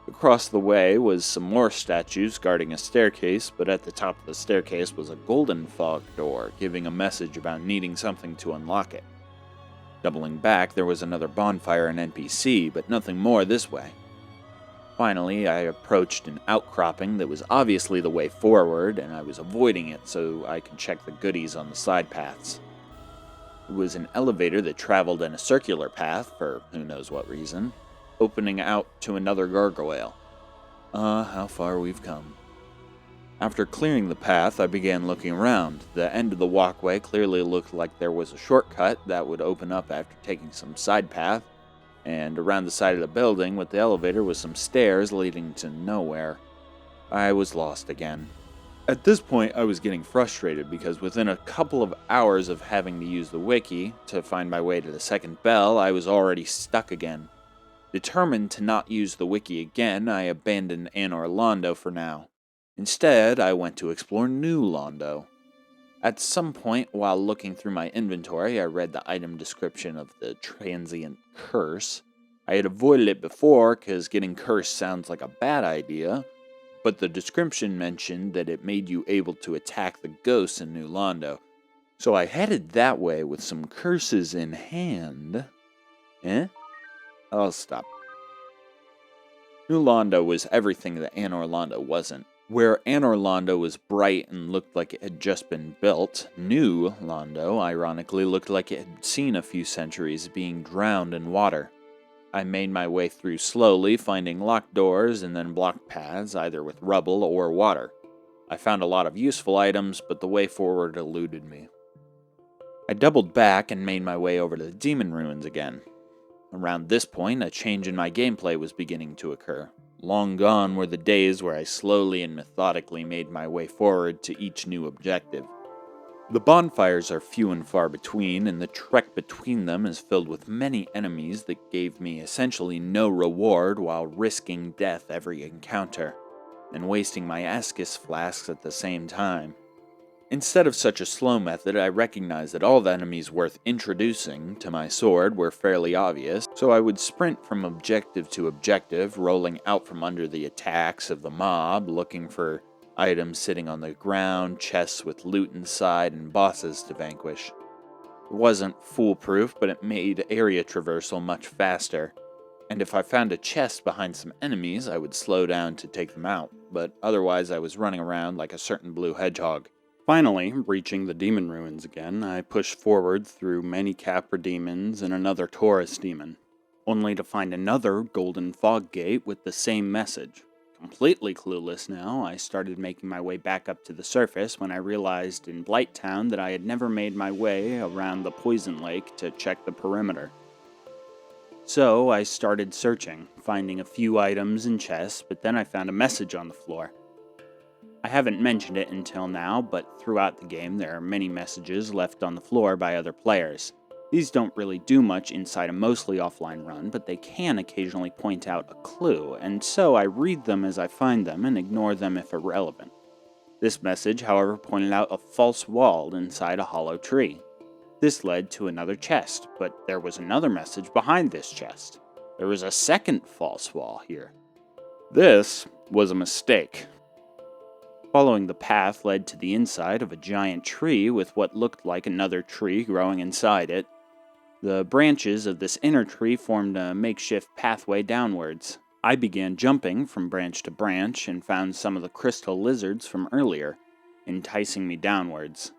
Across the way was some more statues guarding a staircase, but at the top of the staircase was a golden fog door, giving a message about needing something to unlock it. Doubling back, there was another bonfire and NPC, but nothing more this way. Finally, I approached an outcropping that was obviously the way forward, and I was avoiding it so I could check the goodies on the side paths. It was an elevator that traveled in a circular path, for who knows what reason, opening out to another gargoyle. How far we've come. After clearing the path, I began looking around. The end of the walkway clearly looked like there was a shortcut that would open up after taking some side path, and around the side of the building with the elevator was some stairs leading to nowhere. I was lost again. At this point, I was getting frustrated because within a couple of hours of having to use the wiki to find my way to the second bell, I was already stuck again. Determined to not use the wiki again, I abandoned Anor Londo for now. Instead, I went to explore New Londo. At some point, while looking through my inventory, I read the item description of the transient curse. I had avoided it before because getting cursed sounds like a bad idea, but the description mentioned that it made you able to attack the ghosts in New Londo. So I headed that way with some curses in hand. I'll stop. New Londo was everything that Anor Londo wasn't. Where Anor Londo was bright and looked like it had just been built, New Londo, ironically, looked like it had seen a few centuries being drowned in water. I made my way through slowly, finding locked doors and then blocked paths, either with rubble or water. I found a lot of useful items, but the way forward eluded me. I doubled back and made my way over to the demon ruins again. Around this point, a change in my gameplay was beginning to occur. Long gone were the days where I slowly and methodically made my way forward to each new objective. The bonfires are few and far between, and the trek between them is filled with many enemies that gave me essentially no reward while risking death every encounter, and wasting my Escus flasks at the same time. Instead of such a slow method, I recognized that all the enemies worth introducing to my sword were fairly obvious, so I would sprint from objective to objective, rolling out from under the attacks of the mob, looking for items sitting on the ground, chests with loot inside, and bosses to vanquish. It wasn't foolproof, but it made area traversal much faster, and if I found a chest behind some enemies, I would slow down to take them out, but otherwise I was running around like a certain blue hedgehog. Finally, reaching the demon ruins again, I pushed forward through many Capra demons and another Taurus demon, only to find another golden fog gate with the same message. Completely clueless now, I started making my way back up to the surface when I realized in Blighttown that I had never made my way around the Poison Lake to check the perimeter. So I started searching, finding a few items and chests, but then I found a message on the floor. I haven't mentioned it until now, but throughout the game there are many messages left on the floor by other players. These don't really do much inside a mostly offline run, but they can occasionally point out a clue, and so I read them as I find them and ignore them if irrelevant. This message, however, pointed out a false wall inside a hollow tree. This led to another chest, but there was another message behind this chest. There was a second false wall here. This was a mistake. Following the path led to the inside of a giant tree with what looked like another tree growing inside it. The branches of this inner tree formed a makeshift pathway downwards. I began jumping from branch to branch and found some of the crystal lizards from earlier, enticing me downwards.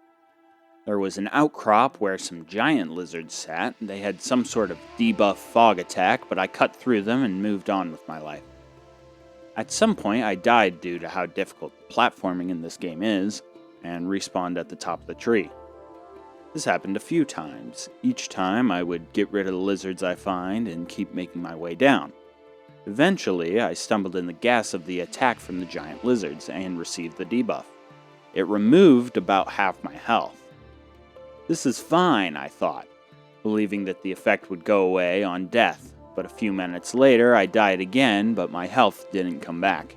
There was an outcrop where some giant lizards sat. They had some sort of debuff fog attack, but I cut through them and moved on with my life. At some point, I died due to how difficult the platforming in this game is, and respawned at the top of the tree. This happened a few times. Each time, I would get rid of the lizards I find and keep making my way down. Eventually, I stumbled in the gas of the attack from the giant lizards and received the debuff. It removed about half my health. This is fine, I thought, believing that the effect would go away on death. But a few minutes later, I died again, but my health didn't come back.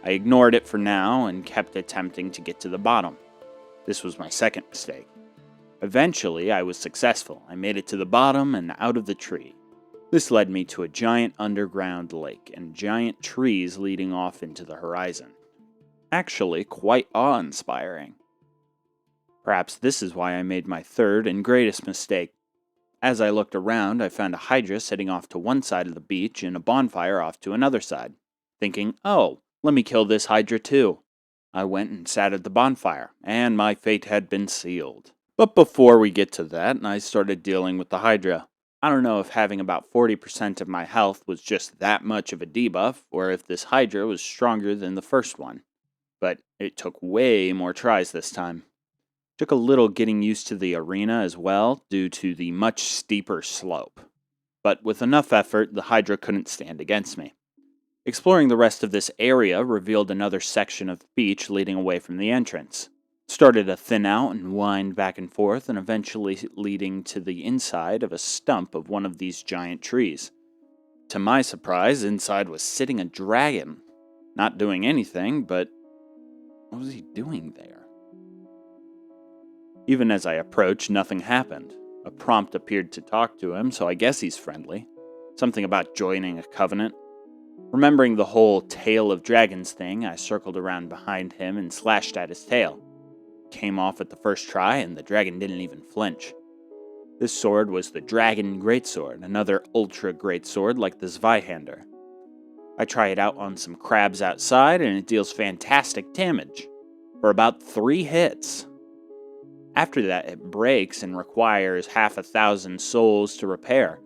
I ignored it for now and kept attempting to get to the bottom. This was my second mistake. Eventually, I was successful. I made it to the bottom and out of the tree. This led me to a giant underground lake and giant trees leading off into the horizon. Actually, quite awe-inspiring. Perhaps this is why I made my third and greatest mistake. As I looked around, I found a hydra sitting off to one side of the beach and a bonfire off to another side. Thinking, oh, let me kill this hydra too. I went and sat at the bonfire, and my fate had been sealed. But before we get to that, I started dealing with the hydra. I don't know if having about 40% of my health was just that much of a debuff, or if this hydra was stronger than the first one. But it took way more tries this time. Took a little getting used to the arena as well, due to the much steeper slope. But with enough effort, the hydra couldn't stand against me. Exploring the rest of this area revealed another section of beach leading away from the entrance. It started to thin out and wind back and forth, and eventually leading to the inside of a stump of one of these giant trees. To my surprise, inside was sitting a dragon. Not doing anything, but what was he doing there? Even as I approached, nothing happened. A prompt appeared to talk to him, so I guess he's friendly. Something about joining a covenant. Remembering the whole tail of dragons thing, I circled around behind him and slashed at his tail. Came off at the first try, and the dragon didn't even flinch. This sword was the Dragon Greatsword, another ultra greatsword like the Zweihander. I try it out on some crabs outside, and it deals fantastic damage. For about 3 hits. After that, it breaks and requires 1,000 souls to repair.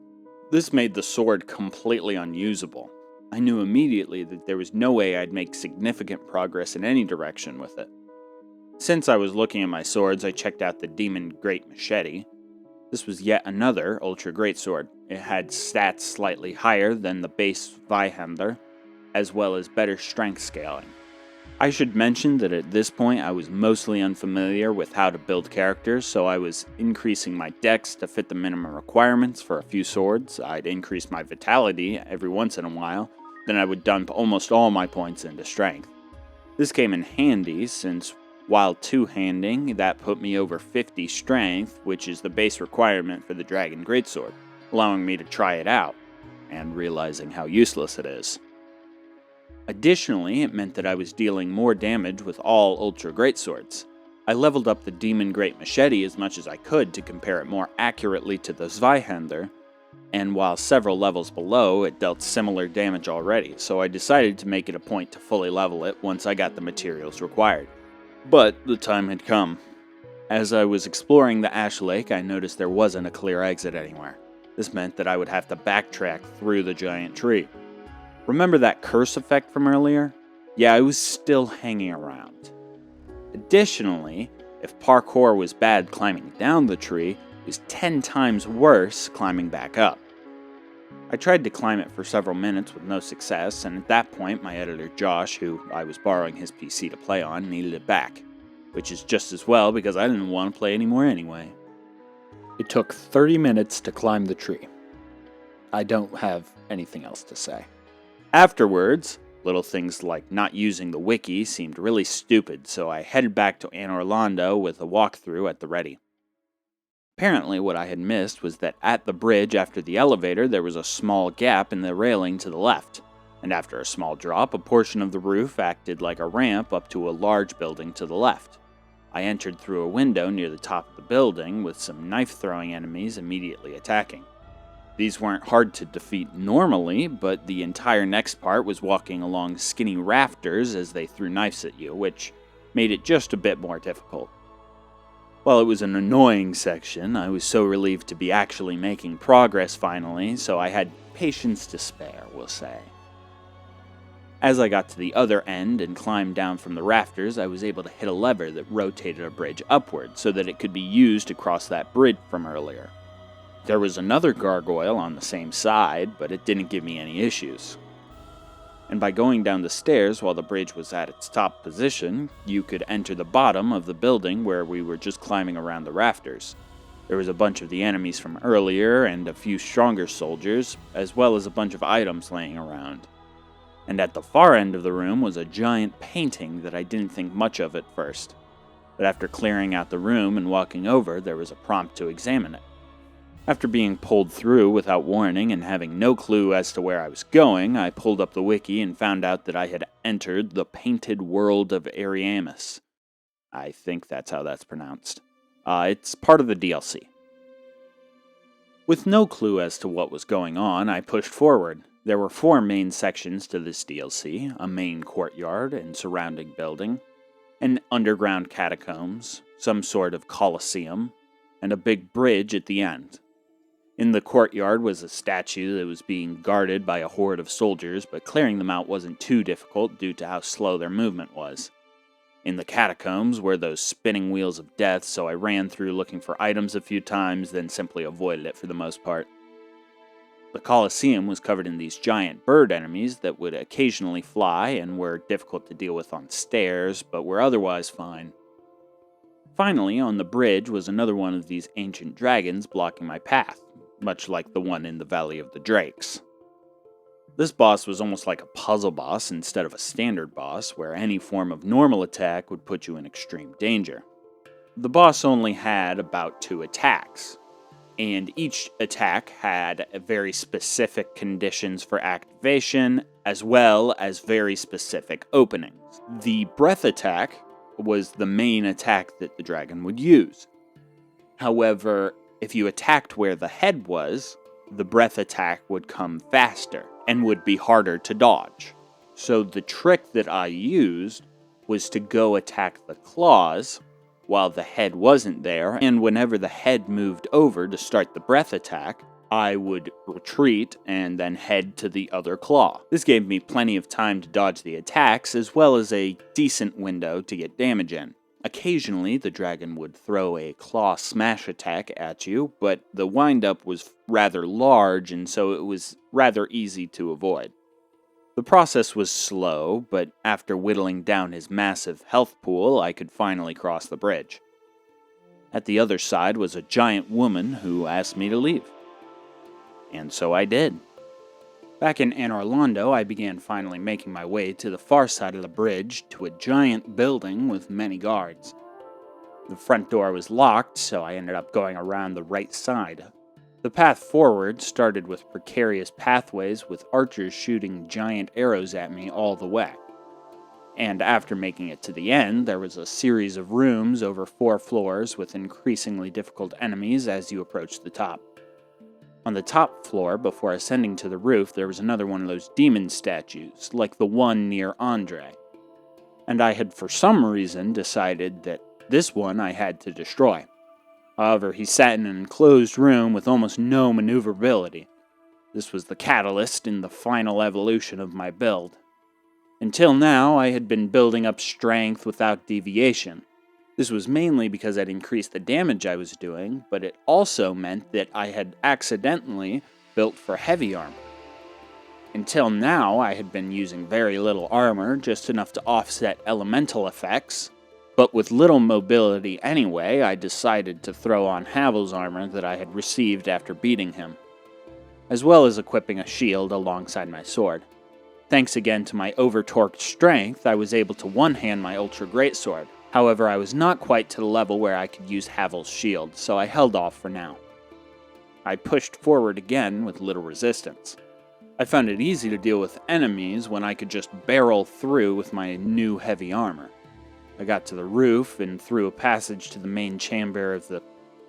This made the sword completely unusable. I knew immediately that there was no way I'd make significant progress in any direction with it. Since I was looking at my swords, I checked out the Demon Great Machete. This was yet another Ultra Greatsword. It had stats slightly higher than the base Zweihander, as well as better strength scaling. I should mention that at this point I was mostly unfamiliar with how to build characters, so I was increasing my dex to fit the minimum requirements for a few swords. I'd increase my vitality every once in a while, then I would dump almost all my points into strength. This came in handy since while two-handing, that put me over 50 strength, which is the base requirement for the Dragon Greatsword, allowing me to try it out, and realizing how useless it is. Additionally, it meant that I was dealing more damage with all Ultra Greatswords. I leveled up the Demon Great Machete as much as I could to compare it more accurately to the Zweihander, and while several levels below, it dealt similar damage already, so I decided to make it a point to fully level it once I got the materials required. But the time had come. As I was exploring the Ash Lake, I noticed there wasn't a clear exit anywhere. This meant that I would have to backtrack through the giant tree. Remember that curse effect from earlier? Yeah, I was still hanging around. Additionally, if parkour was bad climbing down the tree, it was 10 times worse climbing back up. I tried to climb it for several minutes with no success, and at that point my editor Josh, who I was borrowing his PC to play on, needed it back. Which is just as well because I didn't want to play anymore anyway. It took 30 minutes to climb the tree. I don't have anything else to say. Afterwards, little things like not using the wiki seemed really stupid, so I headed back to Anor Londo with a walkthrough at the ready. Apparently what I had missed was that at the bridge after the elevator there was a small gap in the railing to the left, and after a small drop, a portion of the roof acted like a ramp up to a large building to the left. I entered through a window near the top of the building, with some knife-throwing enemies immediately attacking. These weren't hard to defeat normally, but the entire next part was walking along skinny rafters as they threw knives at you, which made it just a bit more difficult. While it was an annoying section, I was so relieved to be actually making progress finally, so I had patience to spare, we'll say. As I got to the other end and climbed down from the rafters, I was able to hit a lever that rotated a bridge upward so that it could be used to cross that bridge from earlier. There was another gargoyle on the same side, but it didn't give me any issues. And by going down the stairs while the bridge was at its top position, you could enter the bottom of the building where we were just climbing around the rafters. There was a bunch of the enemies from earlier and a few stronger soldiers, as well as a bunch of items laying around. And at the far end of the room was a giant painting that I didn't think much of at first. But after clearing out the room and walking over, there was a prompt to examine it. After being pulled through without warning and having no clue as to where I was going, I pulled up the wiki and found out that I had entered the painted world of Ariamus. I think that's how that's pronounced. It's part of the DLC. With no clue as to what was going on, I pushed forward. There were 4 main sections to this DLC, a main courtyard and surrounding building, an underground catacombs, some sort of coliseum, and a big bridge at the end. In the courtyard was a statue that was being guarded by a horde of soldiers, but clearing them out wasn't too difficult due to how slow their movement was. In the catacombs were those spinning wheels of death, so I ran through looking for items a few times, then simply avoided it for the most part. The Colosseum was covered in these giant bird enemies that would occasionally fly and were difficult to deal with on stairs, but were otherwise fine. Finally, on the bridge was another one of these ancient dragons blocking my path, much like the one in the Valley of the Drakes. This boss was almost like a puzzle boss instead of a standard boss, where any form of normal attack would put you in extreme danger. The boss only had about 2 attacks, and each attack had very specific conditions for activation, as well as very specific openings. The breath attack was the main attack that the dragon would use. However, if you attacked where the head was, the breath attack would come faster and would be harder to dodge. So the trick that I used was to go attack the claws while the head wasn't there, and whenever the head moved over to start the breath attack, I would retreat and then head to the other claw. This gave me plenty of time to dodge the attacks, as well as a decent window to get damage in. Occasionally, the dragon would throw a claw smash attack at you, but the windup was rather large, and so it was rather easy to avoid. The process was slow, but after whittling down his massive health pool, I could finally cross the bridge. At the other side was a giant woman who asked me to leave. And so I did. Back in Anor Londo, I began finally making my way to the far side of the bridge to a giant building with many guards. The front door was locked, so I ended up going around the right side. The path forward started with precarious pathways with archers shooting giant arrows at me all the way. And after making it to the end, there was a series of rooms over 4 floors with increasingly difficult enemies as you approached the top. On the top floor, before ascending to the roof, there was another one of those demon statues, like the one near Andre. And I had for some reason decided that this one I had to destroy. However, he sat in an enclosed room with almost no maneuverability. This was the catalyst in the final evolution of my build. Until now, I had been building up strength without deviation. This was mainly because I'd increased the damage I was doing, but it also meant that I had accidentally built for heavy armor. Until now, I had been using very little armor, just enough to offset elemental effects, but with little mobility anyway, I decided to throw on Havel's armor that I had received after beating him, as well as equipping a shield alongside my sword. Thanks again to my over-torqued strength, I was able to one-hand my Ultra Greatsword. However, I was not quite to the level where I could use Havel's shield, so I held off for now. I pushed forward again with little resistance. I found it easy to deal with enemies when I could just barrel through with my new heavy armor. I got to the roof and through a passage to the main chamber of the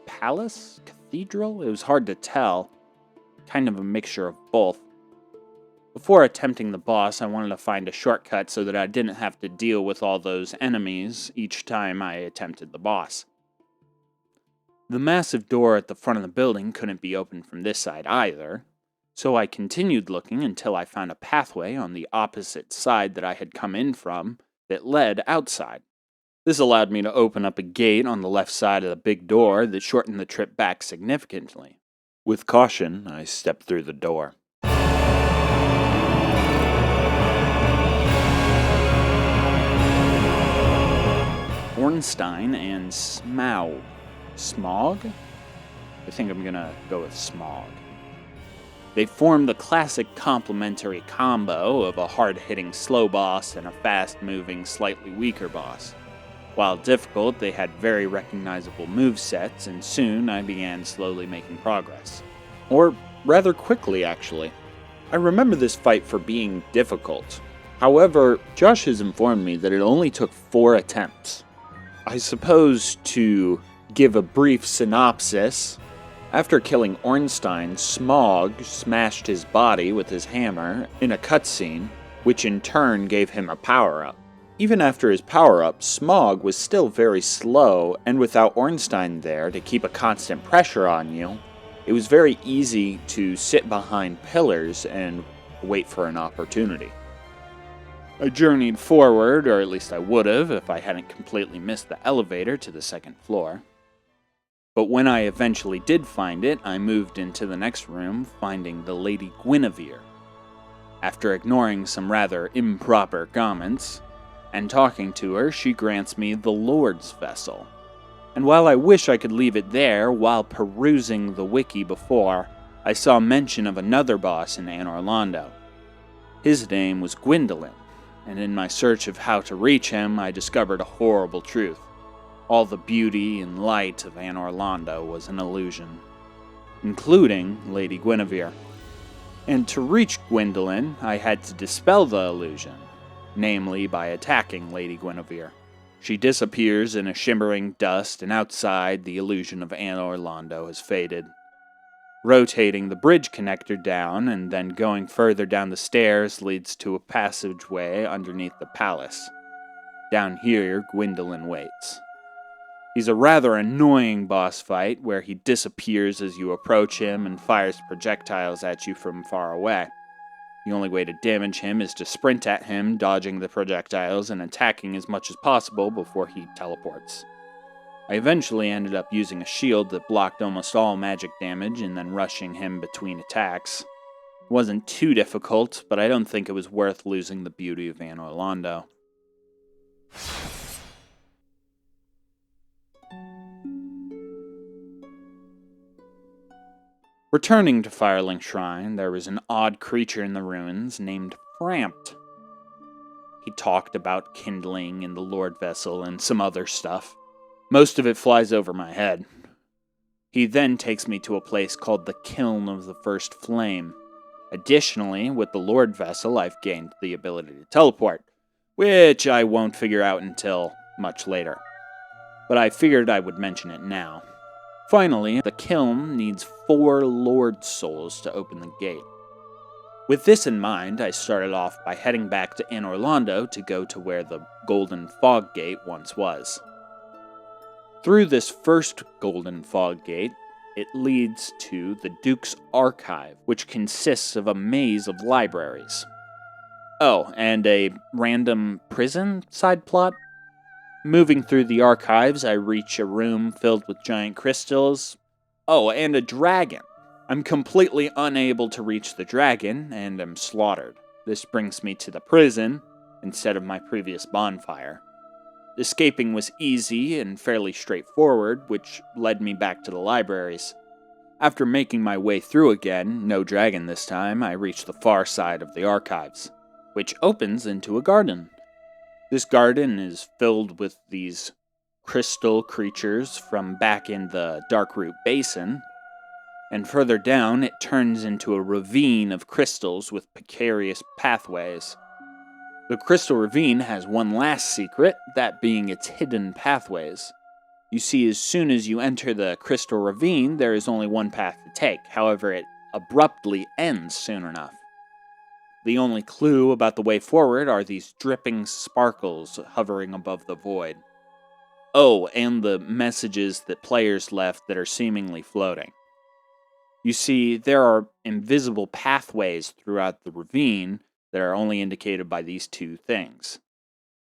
palace? Cathedral? It was hard to tell. Kind of a mixture of both. Before attempting the boss, I wanted to find a shortcut so that I didn't have to deal with all those enemies each time I attempted the boss. The massive door at the front of the building couldn't be opened from this side either, so I continued looking until I found a pathway on the opposite side that I had come in from that led outside. This allowed me to open up a gate on the left side of the big door that shortened the trip back significantly. With caution, I stepped through the door. Ornstein and Smog? I think I'm gonna go with Smog. They form the classic complementary combo of a hard-hitting slow boss and a fast-moving, slightly weaker boss. While difficult, they had very recognizable movesets, and soon I began slowly making progress. Or rather quickly, actually. I remember this fight for being difficult. However, Josh has informed me that it only took 4 attempts. I suppose to give a brief synopsis, after killing Ornstein, Smog smashed his body with his hammer in a cutscene, which in turn gave him a power-up. Even after his power-up, Smog was still very slow, and without Ornstein there to keep a constant pressure on you, it was very easy to sit behind pillars and wait for an opportunity. I journeyed forward, or at least I would have if I hadn't completely missed the elevator to the second floor. But when I eventually did find it, I moved into the next room, finding the Lady Guinevere. After ignoring some rather improper comments, and talking to her, she grants me the Lord's Vessel. And while I wish I could leave it there, while perusing the wiki before, I saw mention of another boss in Anor Londo. His name was Gwendolyn, and in my search of how to reach him, I discovered a horrible truth. All the beauty and light of Anor Londo was an illusion, including Lady Guinevere. And to reach Gwendolyn, I had to dispel the illusion, namely by attacking Lady Guinevere. She disappears in a shimmering dust, and outside, the illusion of Anor Londo has faded. Rotating the bridge connector down, and then going further down the stairs leads to a passageway underneath the palace. Down here, Gwendolyn waits. He's a rather annoying boss fight, where he disappears as you approach him and fires projectiles at you from far away. The only way to damage him is to sprint at him, dodging the projectiles and attacking as much as possible before he teleports. I eventually ended up using a shield that blocked almost all magic damage and then rushing him between attacks. It wasn't too difficult, but I don't think it was worth losing the beauty of Anor Londo. Returning to Firelink Shrine, there was an odd creature in the ruins named Frampt. He talked about kindling and the Lord Vessel and some other stuff. Most of it flies over my head. He then takes me to a place called the Kiln of the First Flame. Additionally, with the Lord Vessel, I've gained the ability to teleport, which I won't figure out until much later. But I figured I would mention it now. Finally, the kiln needs 4 Lord Souls to open the gate. With this in mind, I started off by heading back to Anor Londo to go to where the Golden Fog Gate once was. Through this first Golden Fog Gate, it leads to the Duke's Archive, which consists of a maze of libraries. Oh, and a random prison side plot? Moving through the archives, I reach a room filled with giant crystals. Oh, and a dragon. I'm completely unable to reach the dragon, and am slaughtered. This brings me to the prison, instead of my previous bonfire. Escaping was easy and fairly straightforward, which led me back to the libraries. After making my way through again, no dragon this time, I reached the far side of the archives, which opens into a garden. This garden is filled with these crystal creatures from back in the Darkroot Basin. and further down it turns into a ravine of crystals with precarious pathways. The crystal ravine has one last secret, that being its hidden pathways. You see, as soon as you enter the crystal ravine, there is only one path to take. However, it abruptly ends soon enough. The only clue about the way forward are these dripping sparkles hovering above the void. Oh, and the messages that players left that are seemingly floating. You see, there are invisible pathways throughout the ravine that are only indicated by these two things.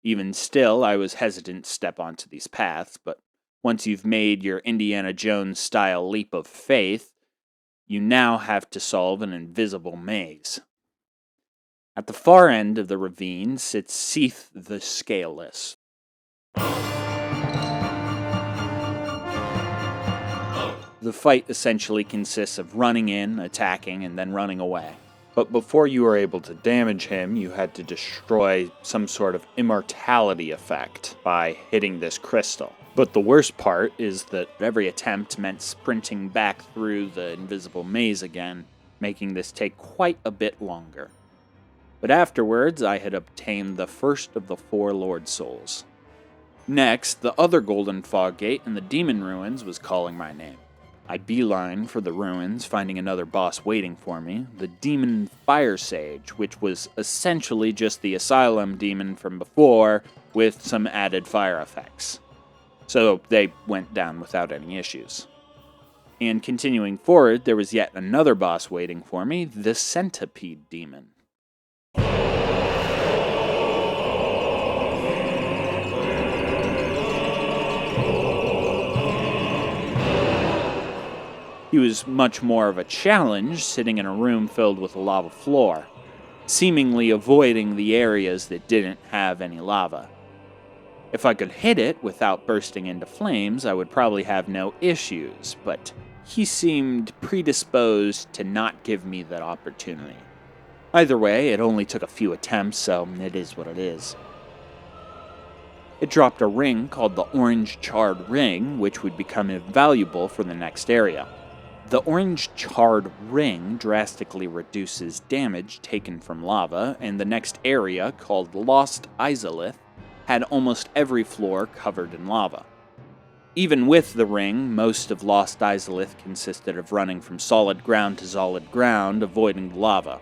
Even still, I was hesitant to step onto these paths, but once you've made your Indiana Jones-style leap of faith, you now have to solve an invisible maze. At the far end of the ravine sits Seath the Scaleless. The fight essentially consists of running in, attacking, and then running away. But before you were able to damage him, you had to destroy some sort of immortality effect by hitting this crystal. But the worst part is that every attempt meant sprinting back through the invisible maze again, making this take quite a bit longer. But afterwards, I had obtained the first of the 4 Lord Souls. Next, the other Golden Fog Gate in the Demon Ruins was calling my name. I beeline for the ruins, finding another boss waiting for me, the Demon Fire Sage, which was essentially just the Asylum demon from before, with some added fire effects. So they went down without any issues. And continuing forward, there was yet another boss waiting for me, the Centipede Demon. He was much more of a challenge, sitting in a room filled with a lava floor, seemingly avoiding the areas that didn't have any lava. If I could hit it without bursting into flames, I would probably have no issues, but he seemed predisposed to not give me that opportunity. Either way, it only took a few attempts, so it is what it is. It dropped a ring called the Orange Charred Ring, which would become invaluable for the next area. The Orange Charred Ring drastically reduces damage taken from lava, and the next area, called Lost Izalith, had almost every floor covered in lava. Even with the ring, most of Lost Izalith consisted of running from solid ground to solid ground, avoiding the lava.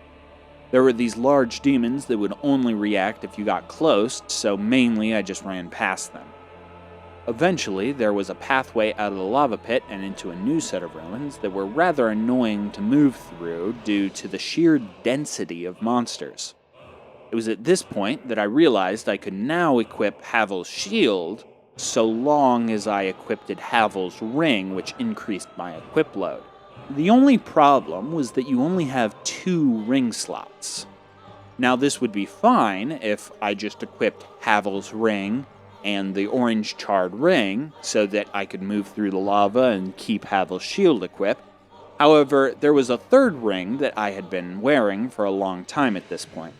There were these large demons that would only react if you got close, so mainly I just ran past them. Eventually, there was a pathway out of the lava pit and into a new set of ruins that were rather annoying to move through due to the sheer density of monsters. It was at this point that I realized I could now equip Havel's shield so long as I equipped Havel's ring, which increased my equip load. The only problem was that you only have 2 ring slots. Now this would be fine if I just equipped Havel's ring and the Orange Charred Ring so that I could move through the lava and keep Havel's shield equipped. However, there was a third ring that I had been wearing for a long time at this point.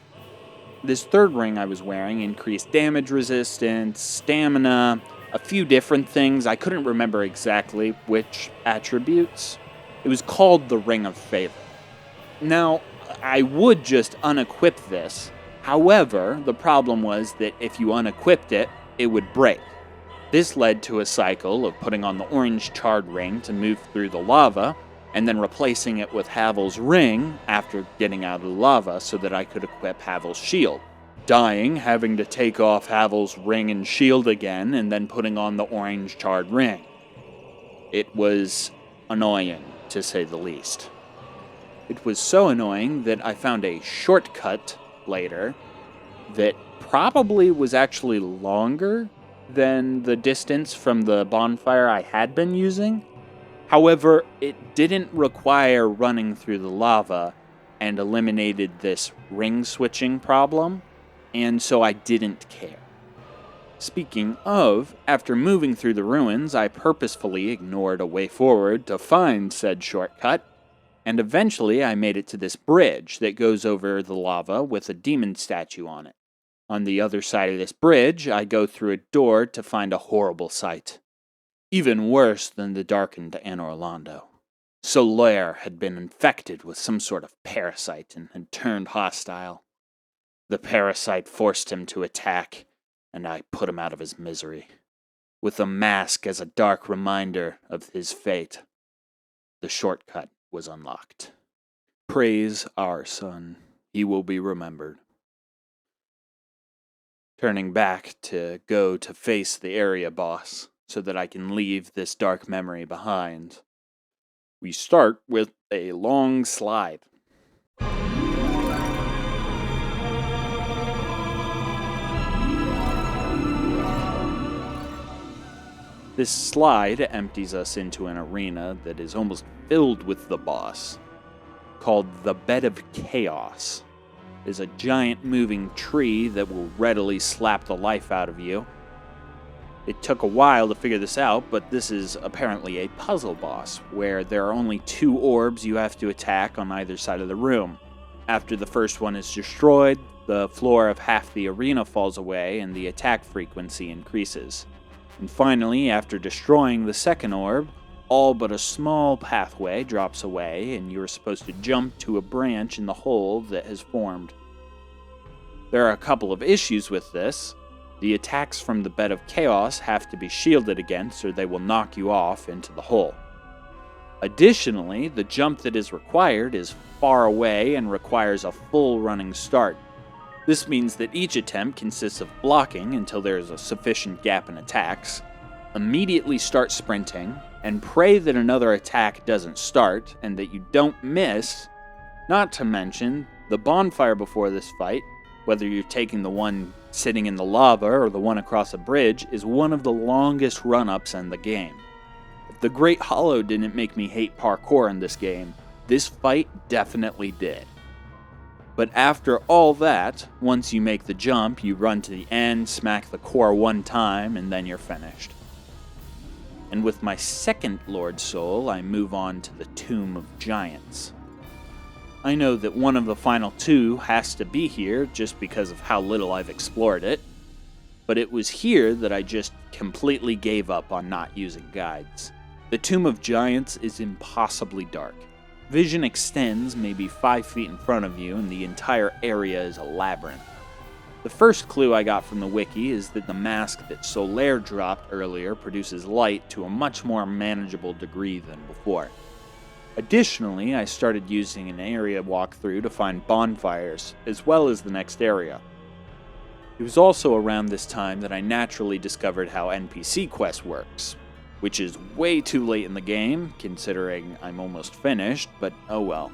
This third ring I was wearing increased damage resistance, stamina, a few different things. I couldn't remember exactly which attributes. It was called the Ring of Favor. Now, I would just unequip this. However, the problem was that if you unequipped it, it would break. This led to a cycle of putting on the Orange Charred Ring to move through the lava, and then replacing it with Havel's ring after getting out of the lava so that I could equip Havel's shield. Dying, having to take off Havel's ring and shield again, and then putting on the Orange Charred Ring. It was annoying, to say the least. It was so annoying that I found a shortcut later that probably was actually longer than the distance from the bonfire I had been using. However, it didn't require running through the lava and eliminated this ring switching problem, and so I didn't care. Speaking of, after moving through the ruins, I purposefully ignored a way forward to find said shortcut, and eventually I made it to this bridge that goes over the lava with a demon statue on it. On the other side of this bridge, I go through a door to find a horrible sight. Even worse than the darkened Anor Londo. Solaire had been infected with some sort of parasite and had turned hostile. The parasite forced him to attack, and I put him out of his misery, with a mask as a dark reminder of his fate. The shortcut was unlocked. Praise our son. He will be remembered. Turning back to go to face the area boss so that I can leave this dark memory behind. We start with a long slide. This slide empties us into an arena that is almost filled with the boss, called the Bed of Chaos. It is a giant moving tree that will readily slap the life out of you. It took a while to figure this out, but this is apparently a puzzle boss, where there are only 2 orbs you have to attack on either side of the room. After the first one is destroyed, the floor of half the arena falls away and the attack frequency increases. And finally, after destroying the second orb, all but a small pathway drops away, and you are supposed to jump to a branch in the hole that has formed. There are a couple of issues with this. The attacks from the Bed of Chaos have to be shielded against, or they will knock you off into the hole. Additionally, the jump that is required is far away and requires a full running start. This means that each attempt consists of blocking until there is a sufficient gap in attacks, immediately start sprinting, and pray that another attack doesn't start and that you don't miss, not to mention the bonfire before this fight, whether you're taking the one sitting in the lava or the one across a bridge, is one of the longest run-ups in the game. If the Great Hollow didn't make me hate parkour in this game, this fight definitely did. But after all that, once you make the jump, you run to the end, smack the core one time, and then you're finished. And with my second Lord Soul, I move on to the Tomb of Giants. I know that one of the final 2 has to be here just because of how little I've explored it, but it was here that I just completely gave up on not using guides. The Tomb of Giants is impossibly dark. Vision extends maybe 5 feet in front of you, and the entire area is a labyrinth. The first clue I got from the wiki is that the mask that Solaire dropped earlier produces light to a much more manageable degree than before. Additionally, I started using an area walkthrough to find bonfires, as well as the next area. It was also around this time that I naturally discovered how NPC Quest works, which is way too late in the game, considering I'm almost finished, but oh well.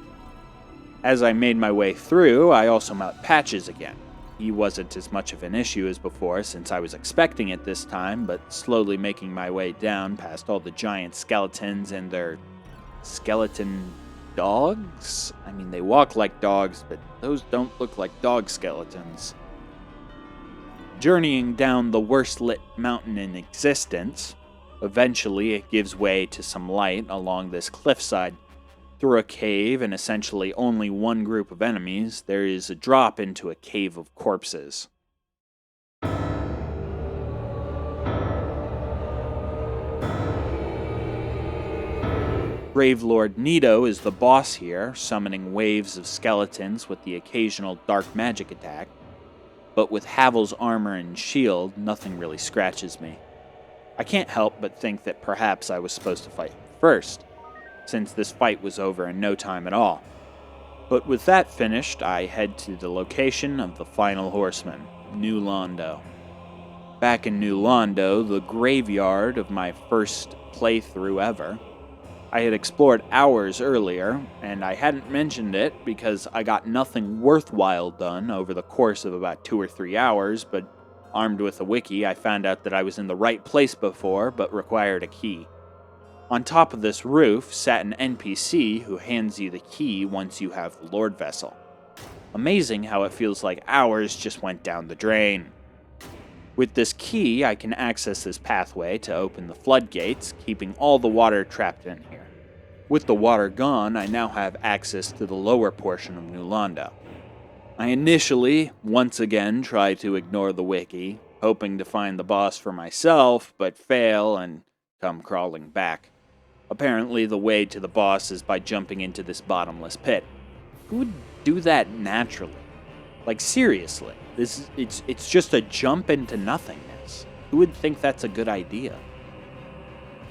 As I made my way through, I also met Patches again. He wasn't as much of an issue as before, since I was expecting it this time, but slowly making my way down past all the giant skeletons and their skeleton dogs? I mean, they walk like dogs, but those don't look like dog skeletons. Journeying down the worst lit mountain in existence, eventually it gives way to some light along this cliffside. Through a cave and essentially only one group of enemies, there is a drop into a cave of corpses. Gravelord Nito is the boss here, summoning waves of skeletons with the occasional dark magic attack, but with Havel's armor and shield, nothing really scratches me. I can't help but think that perhaps I was supposed to fight first, since this fight was over in no time at all. But with that finished, I head to the location of the final Horseman, New Londo. Back in New Londo, the graveyard of my first playthrough ever, I had explored hours earlier, and I hadn't mentioned it because I got nothing worthwhile done over the course of about 2 or 3 hours, but armed with a wiki, I found out that I was in the right place before, but required a key. On top of this roof sat an NPC who hands you the key once you have the Lord Vessel. Amazing how it feels like hours just went down the drain. With this key, I can access this pathway to open the floodgates, keeping all the water trapped in here. With the water gone, I now have access to the lower portion of New Londo. I initially, once again, try to ignore the wiki, hoping to find the boss for myself, but fail and come crawling back. Apparently, the way to the boss is by jumping into this bottomless pit. Who would do that naturally? Like, seriously, it's just a jump into nothingness. Who would think that's a good idea?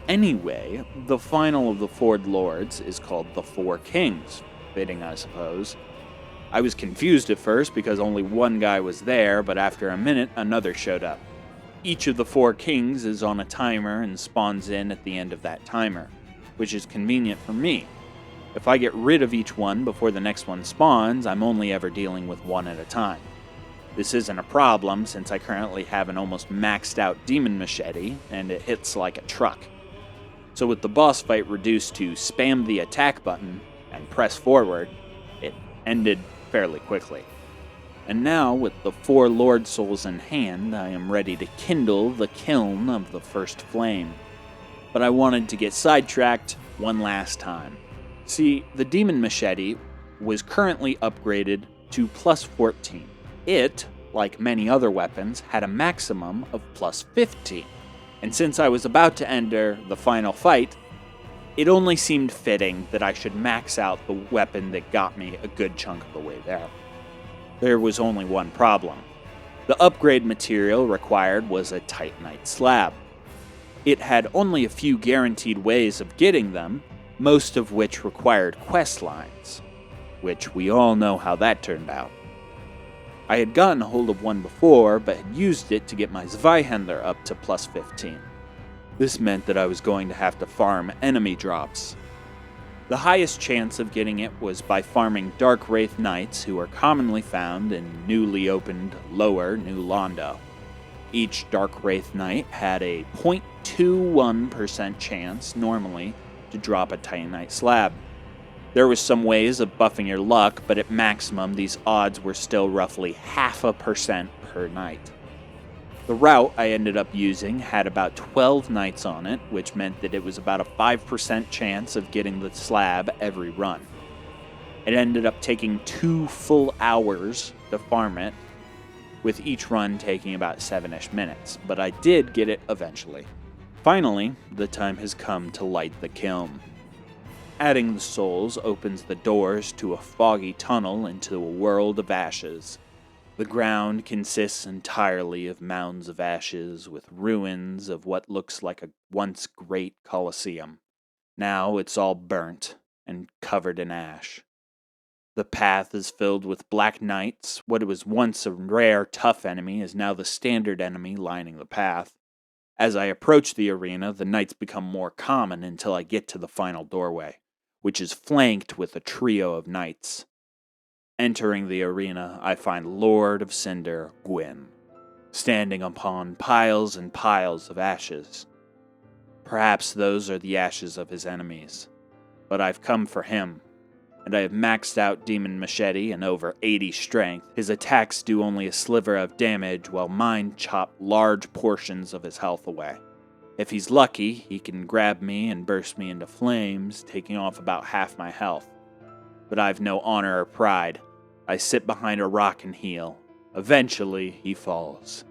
Anyway, the final of the four lords is called the Four Kings. Fitting, I suppose. I was confused at first because only one guy was there, but after a minute, another showed up. Each of the four kings is on a timer and spawns in at the end of that timer, which is convenient for me. If I get rid of each one before the next one spawns, I'm only ever dealing with one at a time. This isn't a problem since I currently have an almost maxed out demon machete, and it hits like a truck. So with the boss fight reduced to spam the attack button and press forward, it ended fairly quickly. And now, with the four Lord Souls in hand, I am ready to kindle the kiln of the first flame. But I wanted to get sidetracked one last time. See, the Demon Machete was currently upgraded to plus 14. It, like many other weapons, had a maximum of plus 15. And since I was about to enter the final fight, it only seemed fitting that I should max out the weapon that got me a good chunk of the way there. There was only one problem. The upgrade material required was a Titanite slab. It had only a few guaranteed ways of getting them, most of which required quest lines, which we all know how that turned out. I had gotten a hold of one before, but had used it to get my Zweihändler up to plus 15. This meant that I was going to have to farm enemy drops. The highest chance of getting it was by farming Dark Wraith Knights, who are commonly found in newly opened Lower New Londo. Each Dark Wraith Knight had a 0.21% chance, normally, to drop a Titanite slab. There was some ways of buffing your luck, but at maximum these odds were still roughly 0.5% per night. The route I ended up using had about 12 knights on it, which meant that it was about a 5% chance of getting the slab every run. It ended up taking 2 full hours to farm it, with each run taking about 7-ish minutes, but I did get it eventually. Finally, the time has come to light the kiln. Adding the souls opens the doors to a foggy tunnel into a world of ashes. The ground consists entirely of mounds of ashes with ruins of what looks like a once great Colosseum. Now it's all burnt and covered in ash. The path is filled with black knights. What was once a rare tough enemy is now the standard enemy lining the path. As I approach the arena, the knights become more common until I get to the final doorway, which is flanked with a trio of knights. Entering the arena, I find Lord of Cinder, Gwyn, standing upon piles and piles of ashes. Perhaps those are the ashes of his enemies, but I've come for him, and I have maxed out Demon Machete and over 80 strength. His attacks do only a sliver of damage, while mine chop large portions of his health away. If he's lucky, he can grab me and burst me into flames, taking off about half my health. But I've no honor or pride. I sit behind a rock and heal. Eventually, he falls.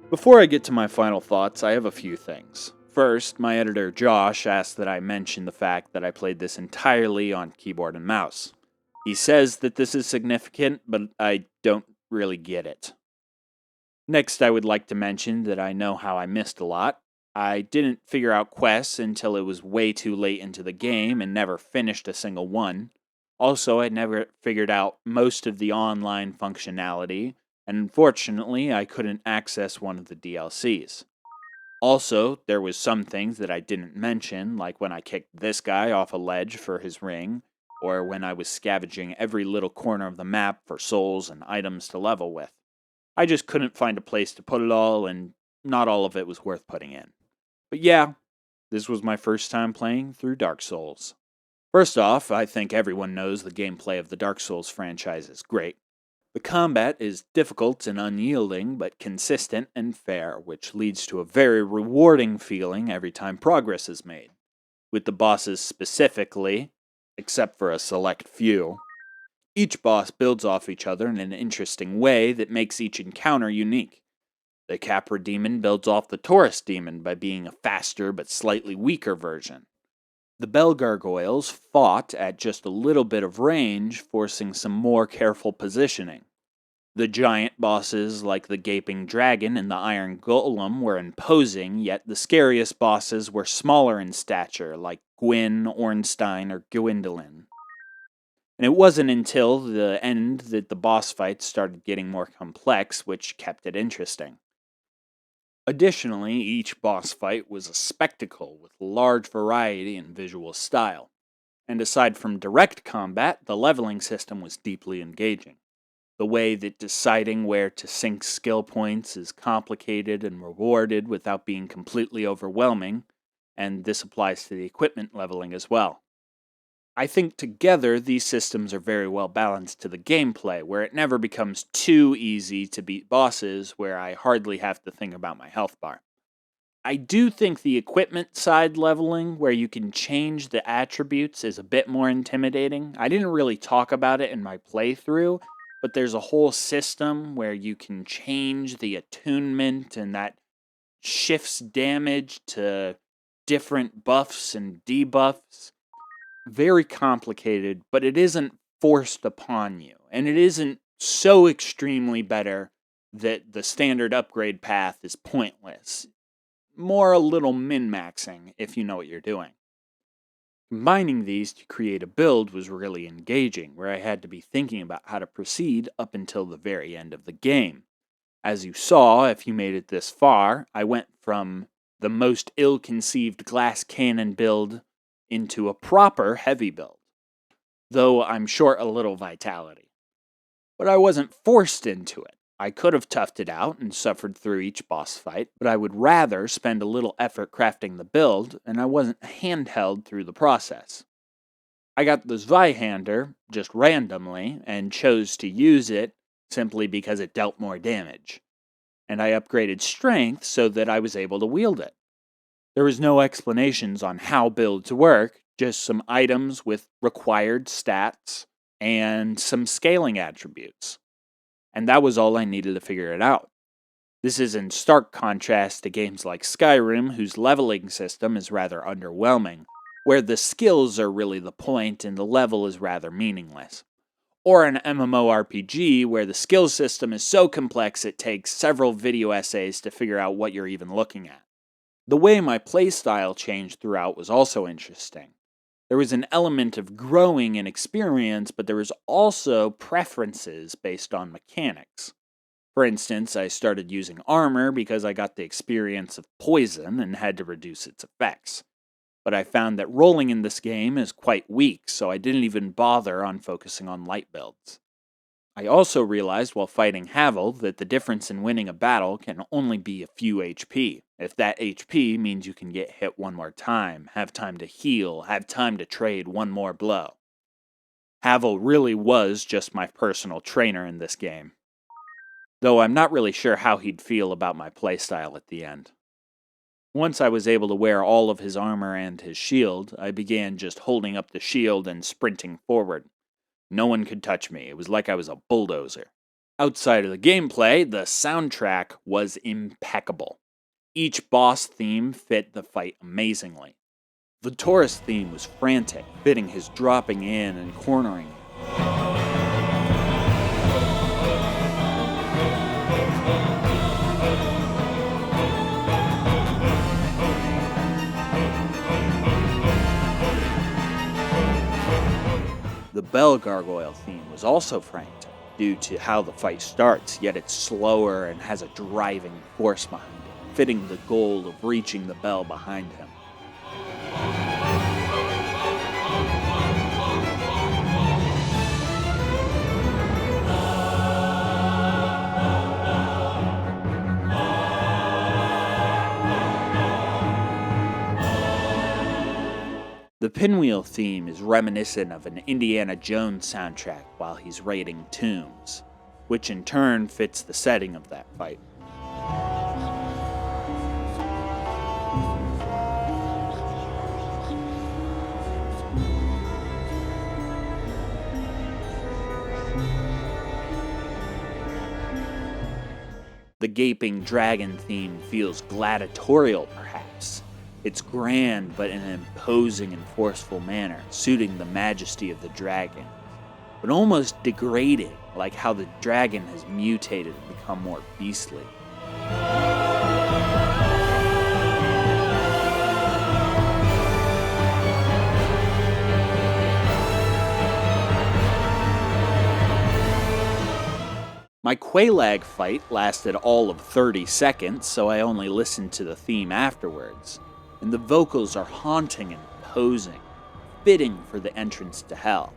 Before I get to my final thoughts, I have a few things. First, my editor Josh asked that I mention the fact that I played this entirely on keyboard and mouse. He says that this is significant, but I don't really get it. Next, I would like to mention that I know how I missed a lot. I didn't figure out quests until it was way too late into the game and never finished a single one. Also, I never figured out most of the online functionality, and unfortunately, I couldn't access one of the DLCs. Also, there was some things that I didn't mention, like when I kicked this guy off a ledge for his ring, or when I was scavenging every little corner of the map for souls and items to level with. I just couldn't find a place to put it all, and not all of it was worth putting in. But yeah, this was my first time playing through Dark Souls. First off, I think everyone knows the gameplay of the Dark Souls franchise is great. The combat is difficult and unyielding, but consistent and fair, which leads to a very rewarding feeling every time progress is made. With the bosses specifically, except for a select few, each boss builds off each other in an interesting way that makes each encounter unique. The Capra Demon builds off the Taurus Demon by being a faster but slightly weaker version. The Bell Gargoyles fought at just a little bit of range, forcing some more careful positioning. The giant bosses like the Gaping Dragon and the Iron Golem were imposing, yet the scariest bosses were smaller in stature, like Gwyn, Ornstein, or Gwendolyn. And it wasn't until the end that the boss fights started getting more complex, which kept it interesting. Additionally, each boss fight was a spectacle with large variety in visual style. And aside from direct combat, the leveling system was deeply engaging. The way that deciding where to sink skill points is complicated and rewarded without being completely overwhelming, and this applies to the equipment leveling as well. I think together these systems are very well balanced to the gameplay, where it never becomes too easy to beat bosses where I hardly have to think about my health bar. I do think the equipment side leveling, where you can change the attributes, is a bit more intimidating. I didn't really talk about it in my playthrough, but there's a whole system where you can change the attunement, and that shifts damage to different buffs and debuffs. Very complicated, but it isn't forced upon you, and it isn't so extremely better that the standard upgrade path is pointless. More a little min-maxing if you know what you're doing. Combining these to create a build was really engaging, where I had to be thinking about how to proceed up until the very end of the game. As you saw, if you made it this far, I went from the most ill-conceived glass cannon build into a proper heavy build, though I'm short a little vitality. But I wasn't forced into it. I could have toughed it out and suffered through each boss fight, but I would rather spend a little effort crafting the build, and I wasn't handheld through the process. I got the Zweihander just randomly, and chose to use it simply because it dealt more damage. And I upgraded strength so that I was able to wield it. There was no explanations on how builds work, just some items with required stats and some scaling attributes. And that was all I needed to figure it out. This is in stark contrast to games like Skyrim, whose leveling system is rather underwhelming, where the skills are really the point and the level is rather meaningless. Or an MMORPG where the skill system is so complex it takes several video essays to figure out what you're even looking at. The way my playstyle changed throughout was also interesting. There was an element of growing in experience, but there was also preferences based on mechanics. For instance, I started using armor because I got the experience of poison and had to reduce its effects. But I found that rolling in this game is quite weak, so I didn't even bother on focusing on light builds. I also realized while fighting Havel that the difference in winning a battle can only be a few HP. If that HP means you can get hit one more time, have time to heal, have time to trade one more blow. Havel really was just my personal trainer in this game. Though I'm not really sure how he'd feel about my playstyle at the end. Once I was able to wear all of his armor and his shield, I began just holding up the shield and sprinting forward. No one could touch me. It was like I was a bulldozer. Outside of the gameplay, the soundtrack was impeccable. Each boss theme fit the fight amazingly. The tourist theme was frantic, fitting his dropping in and cornering. The Bell Gargoyle theme was also frantic, due to how the fight starts, yet it's slower and has a driving force behind it, fitting the goal of reaching the bell behind him. The Pinwheel theme is reminiscent of an Indiana Jones soundtrack while he's raiding tombs, which in turn fits the setting of that fight. The Gaping Dragon theme feels gladiatorial, perhaps. It's grand, but in an imposing and forceful manner, suiting the majesty of the dragon, but almost degrading, like how the dragon has mutated and become more beastly. My Quelaag fight lasted all of 30 seconds, so I only listened to the theme afterwards. And the vocals are haunting and imposing, fitting for the entrance to hell.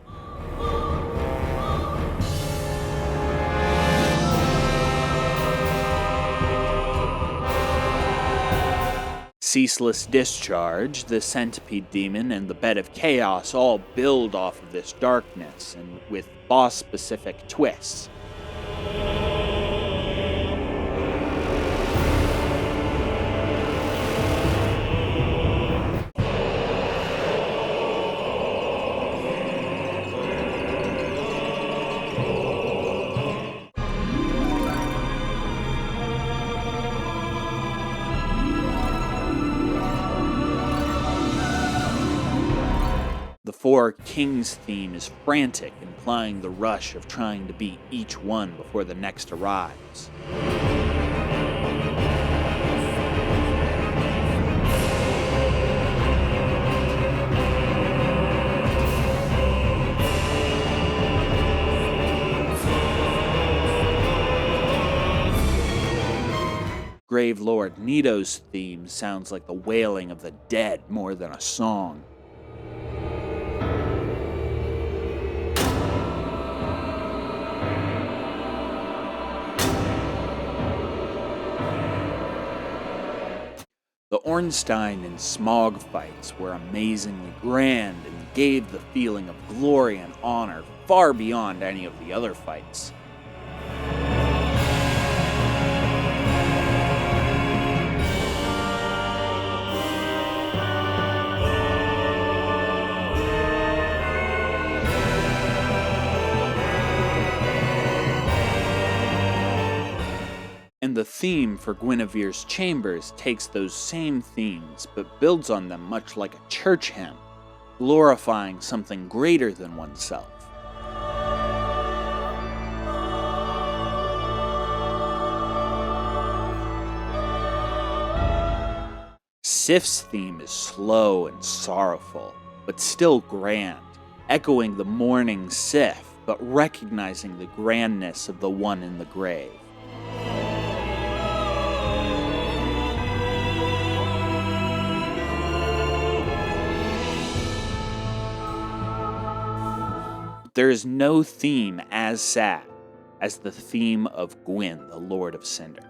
Ceaseless Discharge, the Centipede Demon, and the Bed of Chaos all build off of this darkness, and with boss-specific twists. The Four Kings theme is frantic, implying the rush of trying to beat each one before the next arrives. Grave Lord Nito's theme sounds like the wailing of the dead more than a song. The Ornstein and Smog fights were amazingly grand and gave the feeling of glory and honor far beyond any of the other fights. And the theme for Guinevere's Chambers takes those same themes, but builds on them much like a church hymn, glorifying something greater than oneself. Sif's theme is slow and sorrowful, but still grand, echoing the mourning Sif, but recognizing the grandness of the one in the grave. There is no theme as sad as the theme of Gwyn, the Lord of Cinder.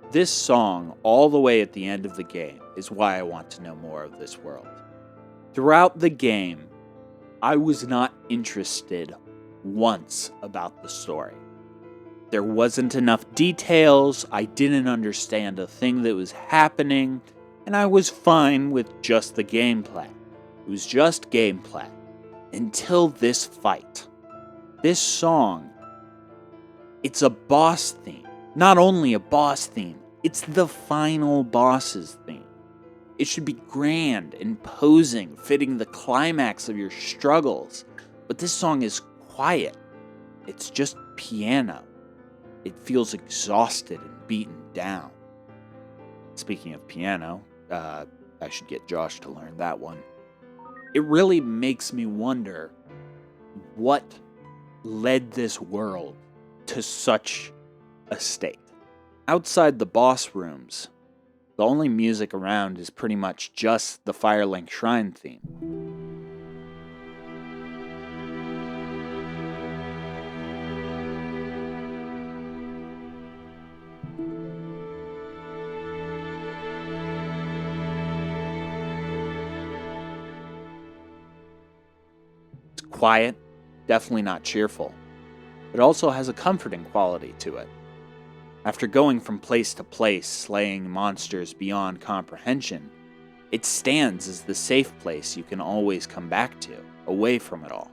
This song, all the way at the end of the game, is why I want to know more of this world. Throughout the game, I was not interested once about the story. There wasn't enough details, I didn't understand a thing that was happening, and I was fine with just the gameplay. It was just gameplay. Until this fight. This song, it's a boss theme. Not only a boss theme, it's the final boss's theme. It should be grand, imposing, fitting the climax of your struggles. But this song is quiet. It's just piano. It feels exhausted and beaten down. Speaking of piano, I should get Josh to learn that one. It really makes me wonder what led this world to such a state. Outside the boss rooms, the only music around is pretty much just the Firelink Shrine theme. It's quiet, definitely not cheerful. It also has a comforting quality to it. After going from place to place, slaying monsters beyond comprehension, it stands as the safe place you can always come back to, away from it all.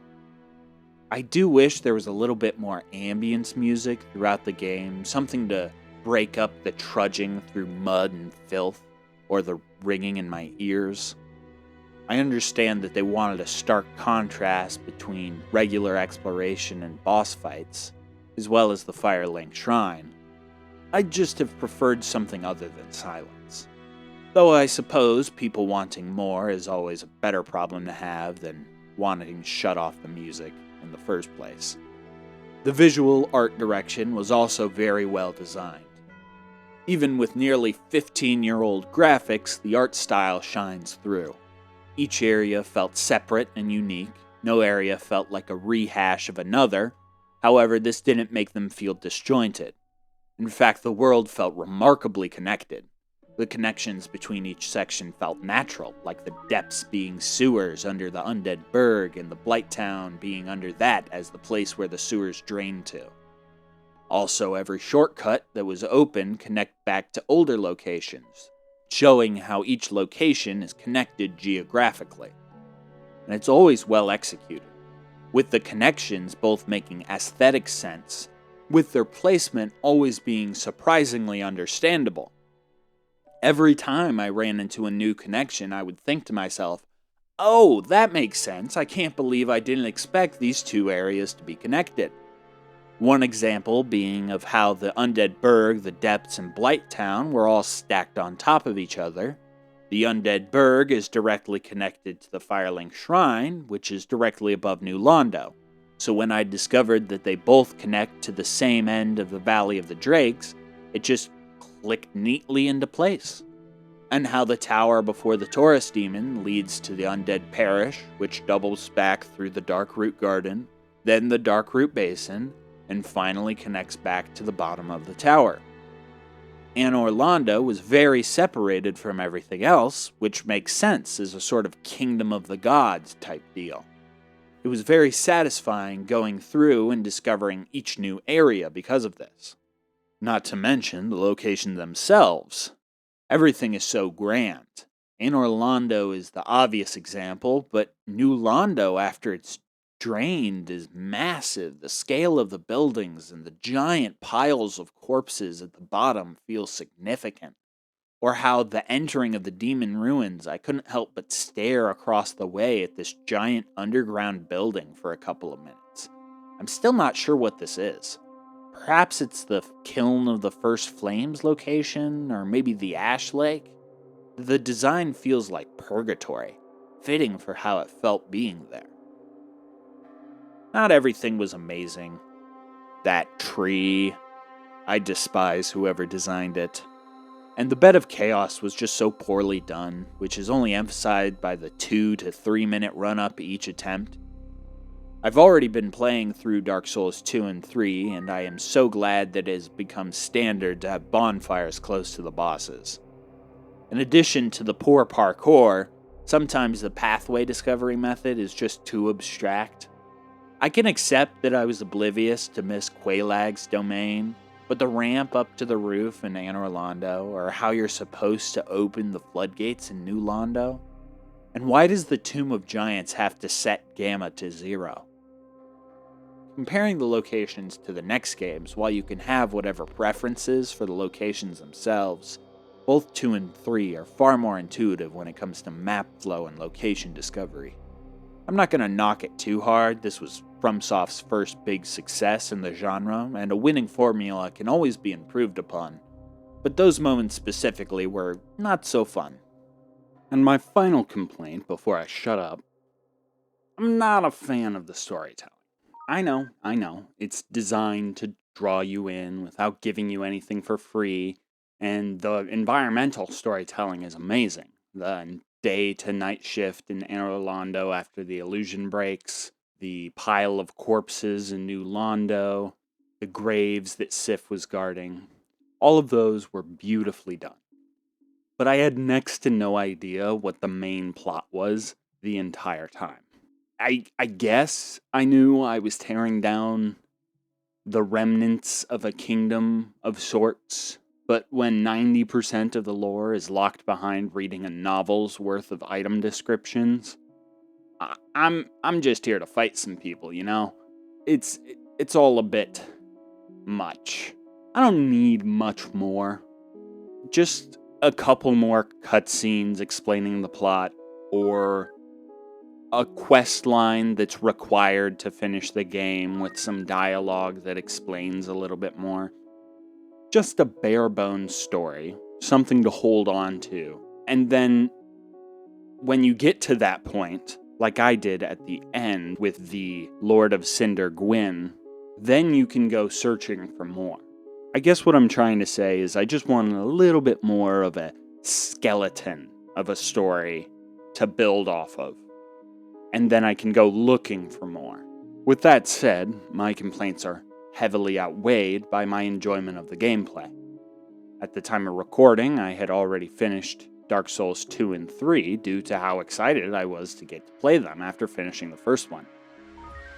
I do wish there was a little bit more ambience music throughout the game, something to break up the trudging through mud and filth, or the ringing in my ears. I understand that they wanted a stark contrast between regular exploration and boss fights, as well as the Firelink Shrine. I'd just have preferred something other than silence. Though I suppose people wanting more is always a better problem to have than wanting to shut off the music in the first place. The visual art direction was also very well designed. Even with nearly 15-year-old graphics, the art style shines through. Each area felt separate and unique. No area felt like a rehash of another. However, this didn't make them feel disjointed. In fact, the world felt remarkably connected. The connections between each section felt natural, like the depths being sewers under the Undead Burg and the Blight Town being under that as the place where the sewers drained to. Also, every shortcut that was open connected back to older locations, showing how each location is connected geographically. And it's always well executed, with the connections both making aesthetic sense, with their placement always being surprisingly understandable. Every time I ran into a new connection, I would think to myself, oh, that makes sense. I can't believe I didn't expect these two areas to be connected. One example being of how the Undead Burg, the Depths, and Blight Town were all stacked on top of each other. The Undead Burg is directly connected to the Firelink Shrine, which is directly above New Londo. So when I discovered that they both connect to the same end of the Valley of the Drakes, it just clicked neatly into place. And how the tower before the Taurus Demon leads to the Undead Parish, which doubles back through the Darkroot Garden, then the Darkroot Basin, and finally connects back to the bottom of the tower. Anor Londo was very separated from everything else, which makes sense as a sort of Kingdom of the Gods type deal. It was very satisfying going through and discovering each new area because of this. Not to mention the locations themselves. Everything is so grand. Anor Londo is the obvious example, but New Londo, after it's drained, is massive. The scale of the buildings and the giant piles of corpses at the bottom feel significant. Or how the entering of the demon ruins, I couldn't help but stare across the way at this giant underground building for a couple of minutes. I'm still not sure what this is. Perhaps it's the Kiln of the First Flames location, or maybe the Ash Lake. The design feels like purgatory, fitting for how it felt being there. Not everything was amazing. That tree, I despise whoever designed it. And the Bed of Chaos was just so poorly done, which is only emphasized by the 2 to 3 minute run-up each attempt. I've already been playing through Dark Souls 2 and 3, and I am so glad that it has become standard to have bonfires close to the bosses. In addition to the poor parkour, sometimes the pathway discovery method is just too abstract. I can accept that I was oblivious to Miss Quailag's domain, But the ramp up to the roof in Anor Londo, or how you're supposed to open the floodgates in New Londo? And why does the Tomb of Giants have to set Gamma to 0? Comparing the locations to the next games, while you can have whatever preferences for the locations themselves, both 2 and 3 are far more intuitive when it comes to map flow and location discovery. I'm not going to knock it too hard. This was FromSoft's first big success in the genre, and a winning formula can always be improved upon. But those moments specifically were not so fun. And my final complaint before I shut up, I'm not a fan of the storytelling. I know, it's designed to draw you in without giving you anything for free, and the environmental storytelling is amazing. The day to night shift in Anor Londo after the illusion breaks, the pile of corpses in New Londo, the graves that Sif was guarding, all of those were beautifully done. But I had next to no idea what the main plot was the entire time. I guess I knew I was tearing down the remnants of a kingdom of sorts, but when 90% of the lore is locked behind reading a novel's worth of item descriptions, I'm just here to fight some people, you know? It's all a bit much. I don't need much more. Just a couple more cutscenes explaining the plot, or a quest line that's required to finish the game with some dialogue that explains a little bit more. Just a bare bones story, something to hold on to. And then, when you get to that point, like I did at the end with the Lord of Cinder Gwyn, then you can go searching for more. I guess what I'm trying to say is I just wanted a little bit more of a skeleton of a story to build off of. And then I can go looking for more. With that said, my complaints are heavily outweighed by my enjoyment of the gameplay. At the time of recording, I had already finished Dark Souls 2 and 3 due to how excited I was to get to play them after finishing the first one.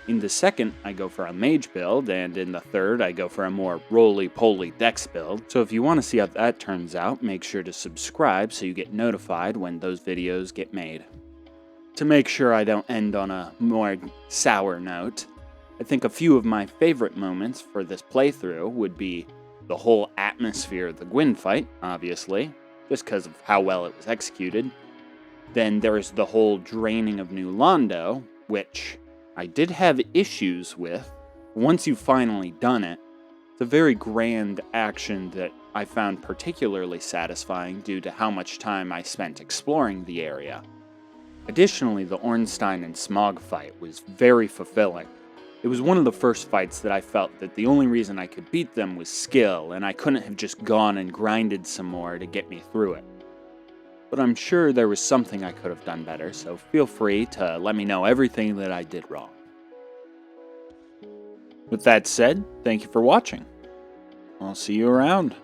In the second, I go for a mage build, and in the third, I go for a more roly-poly dex build. So if you want to see how that turns out, make sure to subscribe so you get notified when those videos get made. To make sure I don't end on a more sour note, I think a few of my favorite moments for this playthrough would be the whole atmosphere of the Gwyn fight, obviously, just because of how well it was executed. Then there's the whole draining of New Londo, which I did have issues with. Once you've finally done it, it's a very grand action that I found particularly satisfying due to how much time I spent exploring the area. Additionally, the Ornstein and Smog fight was very fulfilling. It was one of the first fights that I felt that the only reason I could beat them was skill, and I couldn't have just gone and grinded some more to get me through it. But I'm sure there was something I could have done better, so feel free to let me know everything that I did wrong. With that said, thank you for watching. I'll see you around.